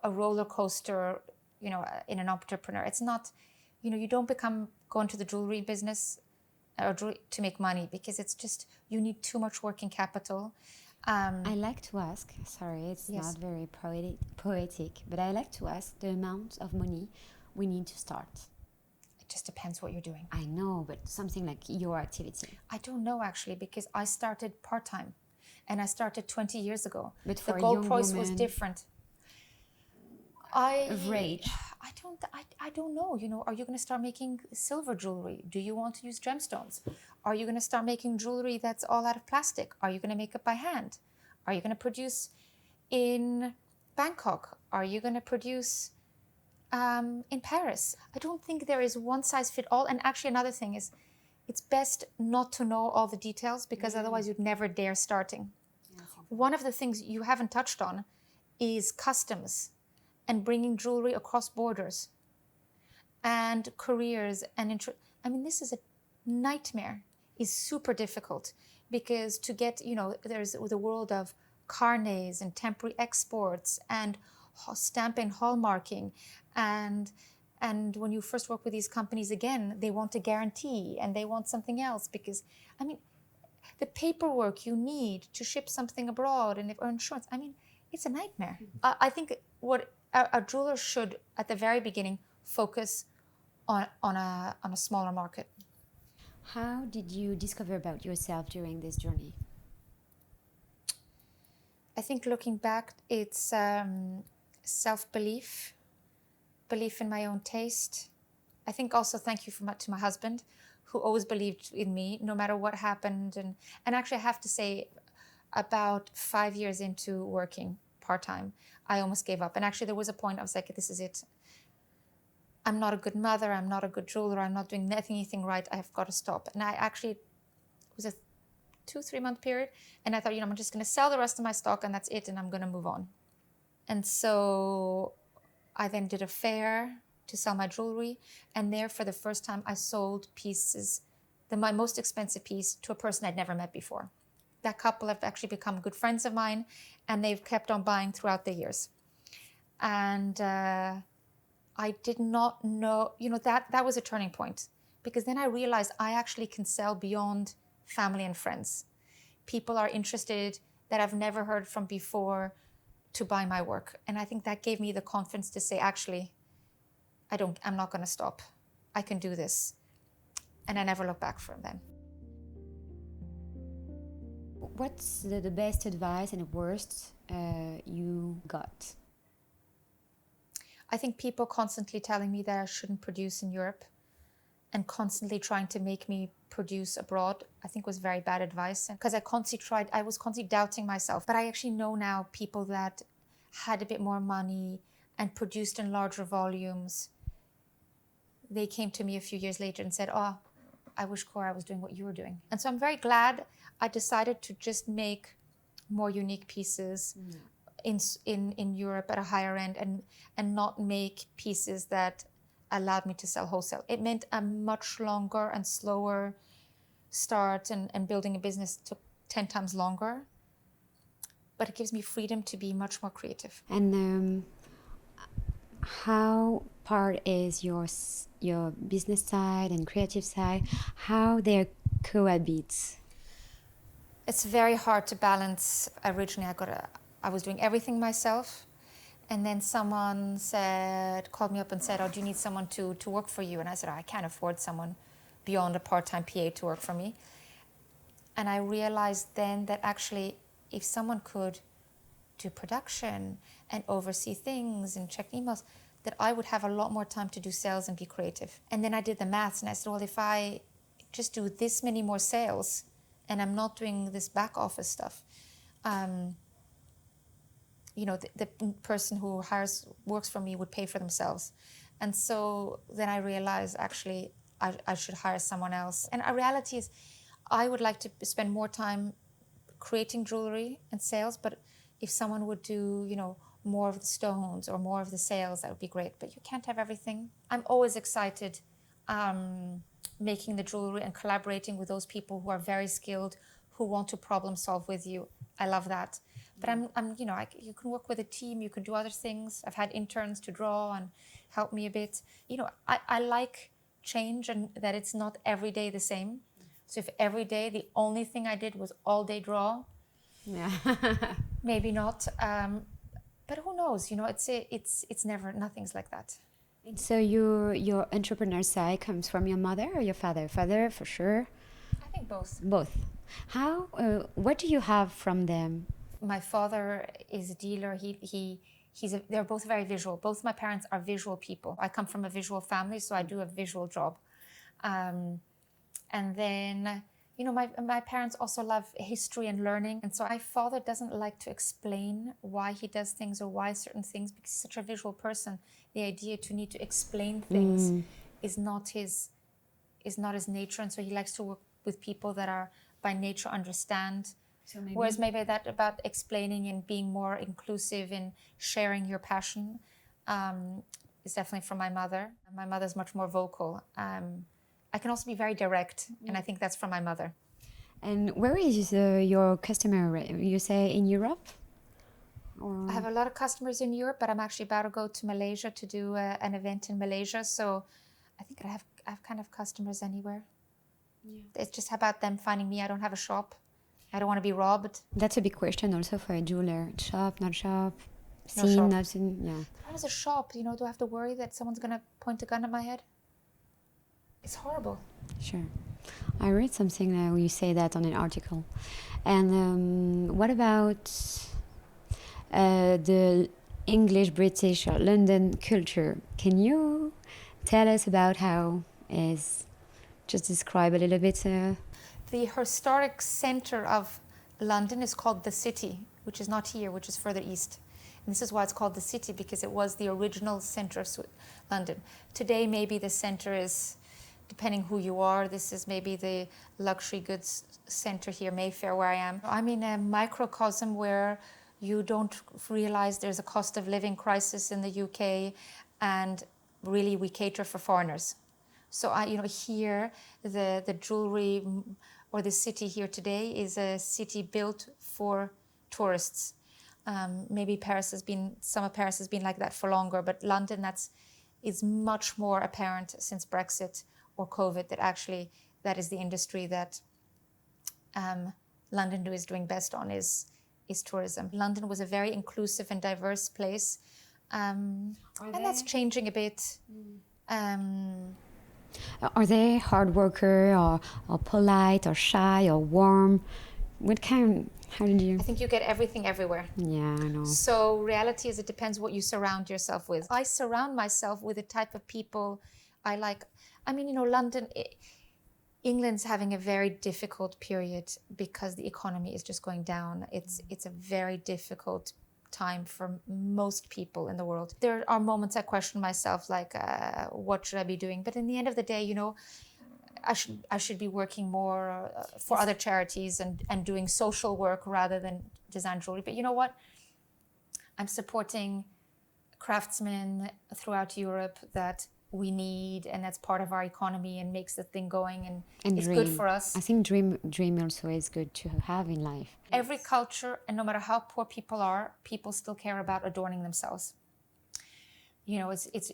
a roller coaster, in an entrepreneur. It's not, you don't go into the jewelry business or to make money, because it's just, you need too much working capital. I like to ask, sorry, it's Yes. not very poetic, but I like to ask the amount of money we need to start. It just depends what you're doing. I know, but something like your activity. I don't know, actually, because I started part-time. And I started 20 years ago. But for the a gold young price woman, was different. Average. I don't know. Are you going to start making silver jewelry? Do you want to use gemstones? Are you going to start making jewelry that's all out of plastic? Are you going to make it by hand? Are you going to produce in Bangkok? Are you going to produce in Paris? I don't think there is one size fit all. And actually, another thing is, it's best not to know all the details, because otherwise you'd never dare starting. One of the things you haven't touched on is customs and bringing jewelry across borders and careers. This is a nightmare. It's super difficult, because to get, there's the world of carnets and temporary exports and stamping, hallmarking, and when you first work with these companies, again, they want a guarantee and they want something else, because, the paperwork you need to ship something abroad or insurance, it's a nightmare. I think what a jeweler should, at the very beginning, focus on a smaller market. How did you discover about yourself during this journey? I think looking back, it's self-belief, belief in my own taste. I think also thank you to my husband, who always believed in me no matter what happened. And actually I have to say, about 5 years into working part-time, I almost gave up. And actually there was a point I was like, this is it. I'm not a good mother, I'm not a good jeweler, I'm not doing anything right, I've got to stop. And I actually, it was a 2-3 month period, and I thought, I'm just gonna sell the rest of my stock and that's it, and I'm gonna move on. And so I then did a fair to sell my jewelry, and there for the first time I sold pieces, my most expensive piece, to a person I'd never met before. That couple have actually become good friends of mine, and they've kept on buying throughout the years. And I did not know, that was a turning point, because then I realized I actually can sell beyond family and friends. People are interested that I've never heard from before to buy my work. And I think that gave me the confidence to say, actually, I'm not going to stop. I can do this. And I never looked back from then. What's the best advice and the worst you got? I think people constantly telling me that I shouldn't produce in Europe and constantly trying to make me produce abroad, I think was very bad advice. Because I was constantly doubting myself. But I actually know now people that had a bit more money and produced in larger volumes. They came to me a few years later and said, oh, I wish, Cora, I was doing what you were doing. And so I'm very glad I decided to just make more unique pieces in Europe at a higher end, and not make pieces that allowed me to sell wholesale. It meant a much longer and slower start, and building a business took 10 times longer. But it gives me freedom to be much more creative. And how part is your business side and creative side, how they cohabit? It's very hard to balance. Originally, I was doing everything myself, and then someone called me up and said, oh, do you need someone to work for you? And I said, I can't afford someone beyond a part-time PA to work for me. And I realized then that actually, if someone could do production and oversee things and check emails, that I would have a lot more time to do sales and be creative. And then I did the maths, and I said, well, if I just do this many more sales and I'm not doing this back office stuff, the person who works for me would pay for themselves. And so then I realized, actually, I should hire someone else. And our reality is, I would like to spend more time creating jewelry and sales, but if someone would do, more of the stones or more of the sales, that would be great. But you can't have everything. I'm always excited making the jewelry and collaborating with those people who are very skilled, who want to problem solve with you. I love that. But you can work with a team, you can do other things. I've had interns to draw and help me a bit. I like change, and that it's not every day the same. So if every day the only thing I did was all day draw, maybe not. But who knows? It's never, nothing's like that. So your entrepreneur side comes from your mother or your father? Father, for sure. I think both. Both. How? What do you have from them? My father is a dealer. They're both very visual. Both my parents are visual people. I come from a visual family, so I do a visual job. And then, my parents also love history and learning. And so my father doesn't like to explain why he does things or why certain things, because he's such a visual person. The idea to need to explain things is not his nature. And so he likes to work with people that are by nature understand. So whereas maybe that about explaining and being more inclusive and sharing your passion is definitely from my mother. My mother's much more vocal. I can also be very direct, and I think that's from my mother. And where is your customer? You say in Europe? Or? I have a lot of customers in Europe, but I'm actually about to go to Malaysia to do an event in Malaysia. So I think I have kind of customers anywhere. Yeah. It's just about them finding me. I don't have a shop. I don't want to be robbed. That's a big question also for a jeweler. Shop, not shop. No shop. Not seen, yeah. How is a shop? Do I have to worry that someone's going to point a gun at my head? It's horrible. Sure. I read something where you say that on an article. And what about the English, British, or London culture. Can you tell us about how is just describe a little bit? The historic center of London is called the City, which is not here, which is further east. And this is why it's called the City, because it was the original center of London. Today, maybe the center is, depending who you are, this is maybe the luxury goods center here, Mayfair, where I am. I'm in a microcosm where you don't realize there's a cost of living crisis in the UK, and really we cater for foreigners. So here the jewelry or the city here today is a city built for tourists. Maybe some of Paris has been like that for longer, but London is much more apparent since Brexit or COVID that is the industry that London is doing best on is tourism. London was a very inclusive and diverse place, and that's changing a bit. Are they hard worker or polite or shy or warm? How did you? I think you get everything everywhere. Yeah, I know. So reality is it depends what you surround yourself with. I surround myself with the type of people I like. London, England's having a very difficult period because the economy is just going down. It's a very difficult time for most people in the world. There are moments I question myself, like, what should I be doing? But in the end of the day, I should be working more for other charities and doing social work rather than design jewelry. But you know what? I'm supporting craftsmen throughout Europe that we need, and that's part of our economy and makes the thing going, and it's dream. good for us. I think dream also is good to have in life. Every culture, and no matter how poor people are, people still care about adorning themselves. It's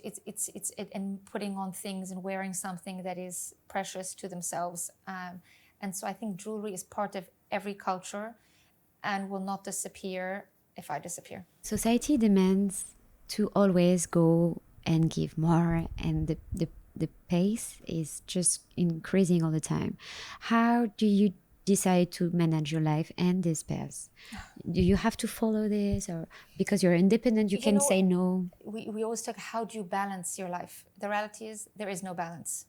and putting on things and wearing something that is precious to themselves. And so I think jewelry is part of every culture and will not disappear if I disappear. Society demands to always go and give more, and the pace is just increasing all the time. How do you decide to manage your life and this pace? Do you have to follow this, or because you're independent you can say no? We always talk, how do you balance your life? The reality is there is no balance,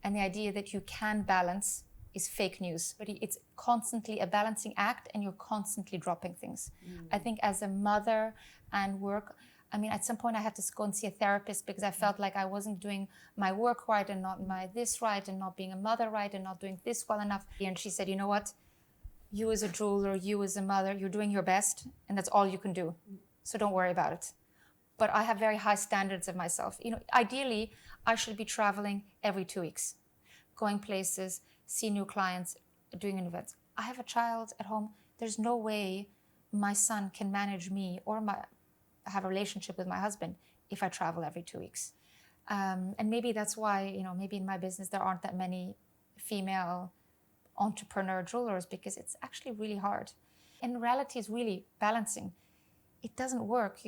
and the idea that you can balance is fake news. But it's constantly a balancing act, and you're constantly dropping things. I think as a mother and work, at some point I had to go and see a therapist because I felt like I wasn't doing my work right and not my this right and not being a mother right and not doing this well enough. And she said, you know what? You as a jeweler, you as a mother, you're doing your best, and that's all you can do. So don't worry about it. But I have very high standards of myself. Ideally, I should be traveling every 2 weeks, going places, see new clients, doing events. I have a child at home. There's no way my son can manage me or have a relationship with my husband if I travel every 2 weeks. And maybe that's why, maybe in my business there aren't that many female entrepreneur jewelers, because it's actually really hard. And reality is really balancing. It doesn't work,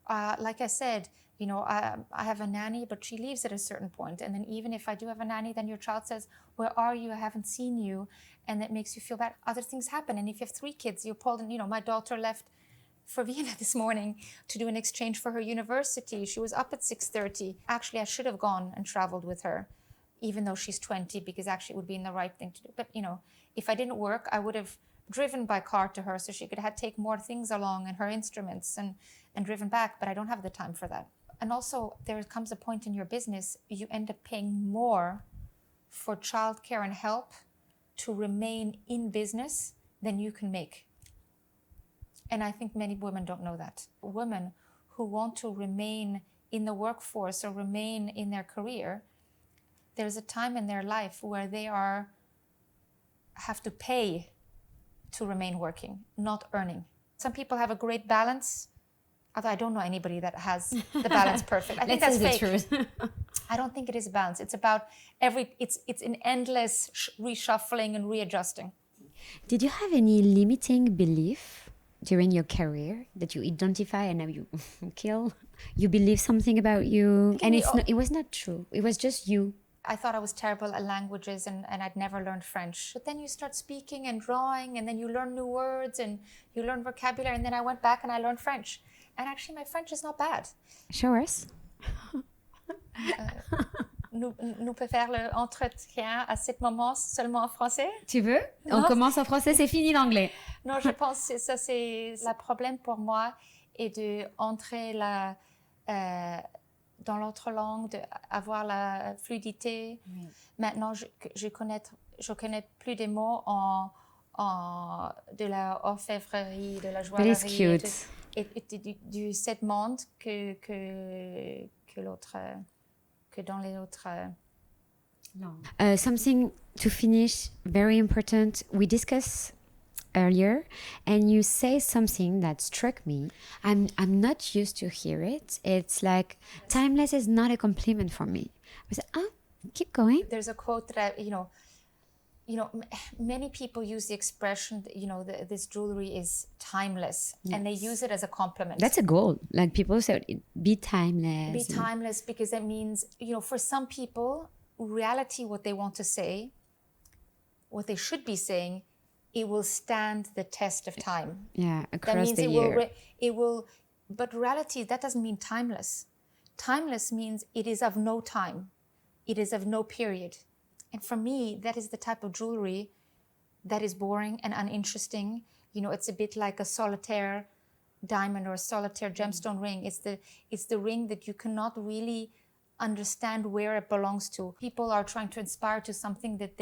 like I said, I have a nanny, but she leaves at a certain point. And then even if I do have a nanny, then your child says, where are you? I haven't seen you. And that makes you feel bad. Other things happen. And if you have 3 kids, you're pulled in, my daughter left for Vienna this morning to do an exchange for her university. She was up at 6:30. Actually, I should have gone and traveled with her, even though she's 20, because actually it would be the right thing to do. But, if I didn't work, I would have driven by car to her so she could take more things along and her instruments and driven back. But I don't have the time for that. And also, there comes a point in your business, you end up paying more for childcare and help to remain in business than you can make. And I think many women don't know that. Women who want to remain in the workforce or remain in their career, there's a time in their life where they have to pay to remain working, not earning. Some people have a great balance, although I don't know anybody that has the balance perfect. I think that's fake. I don't think it is a balance. It's about it's an endless reshuffling and readjusting. Did you have any limiting belief during your career that you identify and now you kill? You believe something about you, and it was not true. It was just you. I thought I was terrible at languages and I'd never learned French. But then you start speaking and drawing, and then you learn new words and you learn vocabulary. And then I went back and I learned French. And actually, my French is not bad. Show us. Nous pouvons faire l'entretien à ce moment seulement en français? Tu veux? On Non. commence en français, c'est fini l'anglais. Non, je pense que ça, c'est le problème pour moi, et d'entrer dans l'autre langue, d'avoir la fluidité. Oui. Maintenant, je connais plus des mots de la orfèvrerie, de la joaillerie. But it's cute. Et du sept monde que dans les autres. Something to finish, very important. We discussed earlier, and you say something that struck me. I'm not used to hear it. It's like timeless is not a compliment for me. I said, keep going. There's a quote that many people use the expression that, this jewelry is timeless, yes. and they use it as a compliment. That's a goal. Like people say, be timeless. Be timeless, because it means, for some people, reality, what they want to say, what they should be saying, it will stand the test of time. Yeah, across that means the year. It will, but reality, that doesn't mean timeless. Timeless means it is of no time. It is of no period. And for me, that is the type of jewelry that is boring and uninteresting. It's a bit like a solitaire diamond or a solitaire gemstone ring. It's the ring that you cannot really understand where it belongs to. People are trying to inspire to something that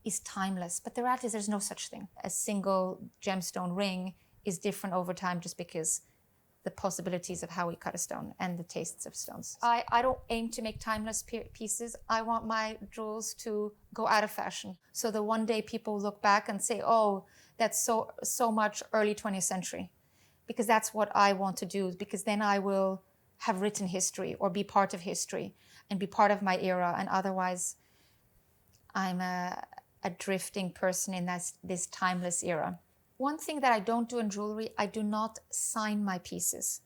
is timeless. But the reality is there's no such thing. A single gemstone ring is different over time, just because the possibilities of how we cut a stone and the tastes of stones. I don't aim to make timeless pieces. I want my jewels to go out of fashion, so that one day people look back and say, oh, that's so much early 20th century. Because that's what I want to do, because then I will have written history or be part of history and be part of my era. And otherwise, I'm a drifting person in this timeless era. One thing that I don't do in jewelry, I do not sign my pieces.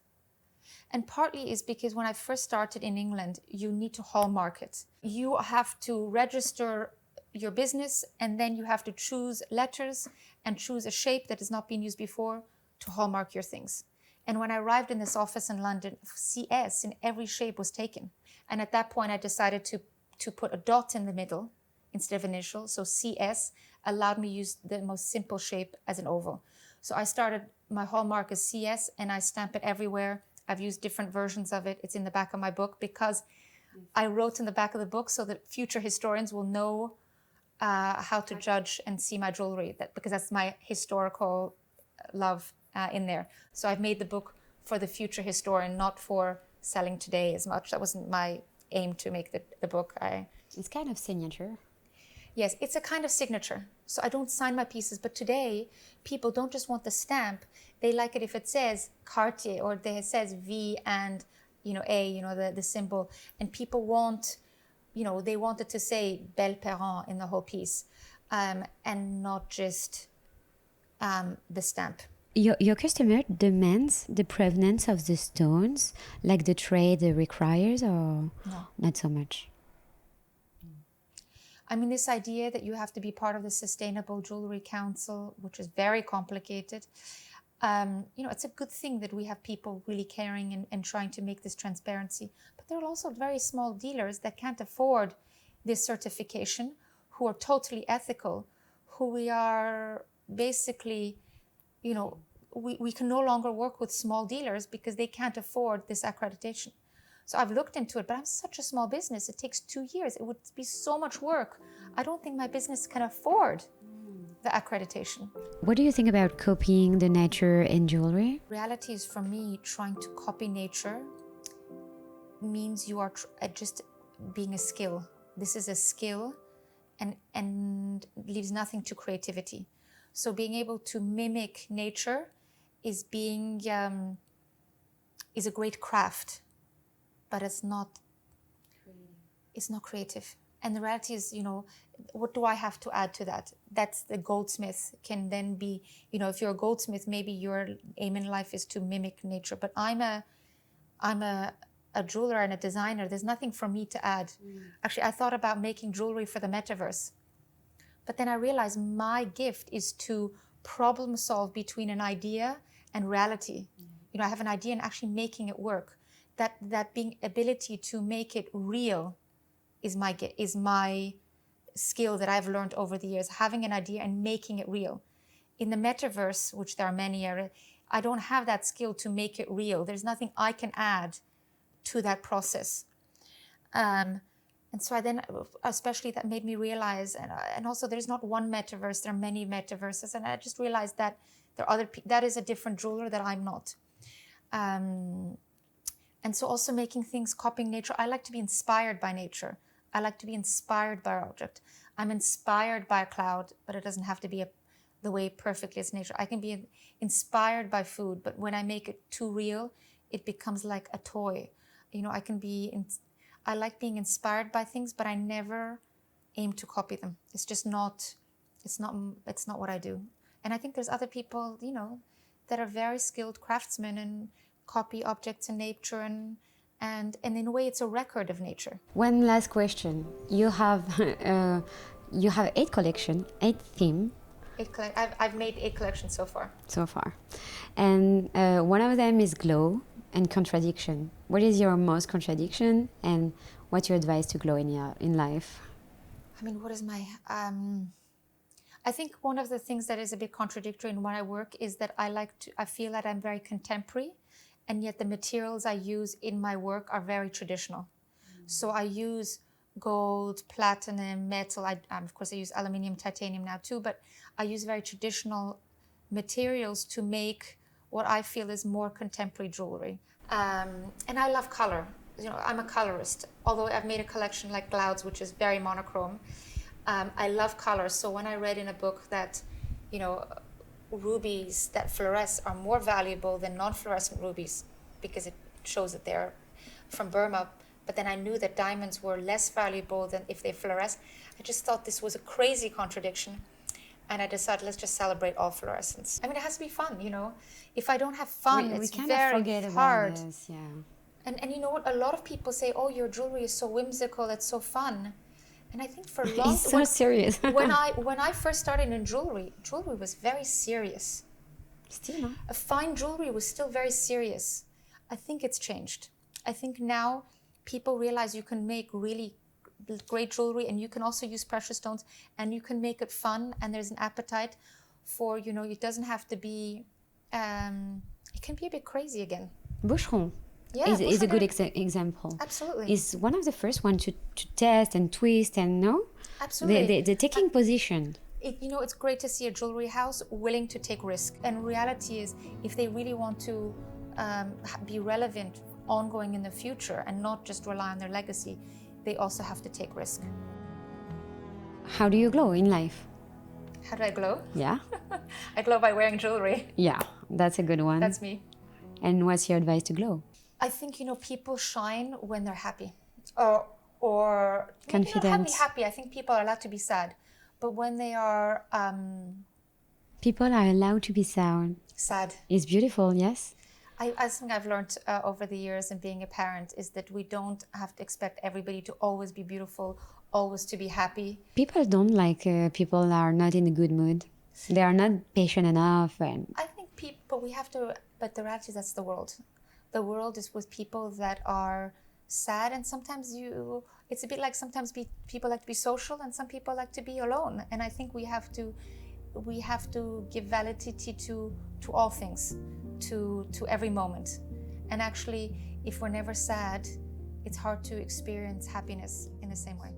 And partly is because when I first started in England, you need to hallmark it. You have to register your business, and then you have to choose letters and choose a shape that has not been used before to hallmark your things. And when I arrived in this office in London, CS in every shape was taken. And at that point, I decided to put a dot in the middle instead of initial. So CS allowed me to use the most simple shape as an oval. So I started my hallmark as CS, and I stamp it everywhere. I've used different versions of it. It's in the back of my book, because I wrote in the back of the book so that future historians will know how to judge and see my jewelry, because that's my historical love in there. So I've made the book for the future historian, not for selling today as much. That wasn't my aim to make the book. It's kind of signature. Yes, it's a kind of signature. So I don't sign my pieces, but today people don't just want the stamp. They like it if it says Cartier, or it says V and A, the symbol. And people want, they want it to say Belle Perrin in the whole piece, and not just the stamp. Your customer demands the provenance of the stones, like the trade requires, or no, not so much? I mean, this idea that you have to be part of the Sustainable Jewelry Council, which is very complicated, it's a good thing that we have people really caring and trying to make this transparency. But there are also very small dealers that can't afford this certification, who are totally ethical, who we are basically, we can no longer work with small dealers because they can't afford this accreditation. So I've looked into it, but I'm such a small business. It takes 2 years. It would be so much work. I don't think my business can afford the accreditation. What do you think about copying the nature in jewelry? Reality is, for me, trying to copy nature means you are just being a skill. This is a skill and leaves nothing to creativity. So being able to mimic nature is is a great craft. But it's not creative. And the reality is, what do I have to add to that? That's the goldsmith can then be, if you're a goldsmith, maybe your aim in life is to mimic nature. But I'm a jeweler and a designer. There's nothing for me to add. Actually, I thought about making jewelry for the metaverse. But then I realized my gift is to problem solve between an idea and reality. I have an idea and actually making it work. That being ability to make it real is my skill that I've learned over the years, having an idea and making it real. In the metaverse, which there are many, I don't have that skill to make it real. There's nothing I can add to that process. And so especially that made me realize, and also there's not one metaverse, there are many metaverses. And I just realized that there are that is a different jeweler that I'm not. And so also making things, copying nature. I like to be inspired by nature. I like to be inspired by an object. I'm inspired by a cloud, but it doesn't have to be the way perfectly as nature. I can be inspired by food, but when I make it too real, it becomes like a toy. I like being inspired by things, but I never aim to copy them. It's just not, it's not what I do. And I think there's other people, that are very skilled craftsmen and copy objects in nature and in a way it's a record of nature. One last question. You have 8 collection, 8 theme. I've made 8 collections so far. And one of them is glow and contradiction. What is your most contradiction and what's your advice to glow in life? What is my... I think one of the things that is a bit contradictory in when I work is that I feel that I'm very contemporary, and yet the materials I use in my work are very traditional. So I use gold, platinum, metal. Of course, I use aluminium, titanium now too, but I use very traditional materials to make what I feel is more contemporary jewelry. And I love color. I'm a colorist, although I've made a collection like Clouds, which is very monochrome. I love color. So when I read in a book that, rubies that fluoresce are more valuable than non-fluorescent rubies because it shows that they're from Burma, but then I knew that diamonds were less valuable than if they fluoresce. I just thought this was a crazy contradiction, and I decided let's just celebrate all fluorescence. It has to be fun, If I don't have fun, it's very hard. This, yeah. And you know what? A lot of people say, "Oh, your jewelry is so whimsical, it's so fun." And I think for long, it's so serious. when I first started in jewelry was very serious. Still, no? Fine jewelry was still very serious. I think it's changed. I think now people realize you can make really great jewelry, and you can also use precious stones, and you can make it fun. And there's an appetite for, it doesn't have to be. It can be a bit crazy again. Boucheron. Yeah, is a good example. Absolutely. Is one of the first one to test and twist and no? Absolutely. The taking position. It's great to see a jewelry house willing to take risk. And reality is, if they really want to be relevant ongoing in the future and not just rely on their legacy, they also have to take risk. How do you glow in life? How do I glow? Yeah. I glow by wearing jewelry. Yeah, that's a good one. That's me. And what's your advice to glow? I think, people shine when they're happy. Or confident. Happy. I think people are allowed to be sad. But when they are... people are allowed to be sad. Sad. It's beautiful, yes? I think I've learned over the years in being a parent is that we don't have to expect everybody to always be beautiful, always to be happy. People don't like people are not in a good mood. They are not patient enough. And I think but the reality is that's the world. The world is with people that are sad, and sometimes it's a bit like sometimes people like to be social and some people like to be alone. And I think we have to give validity to all things, to every moment. And actually, if we're never sad, it's hard to experience happiness in the same way.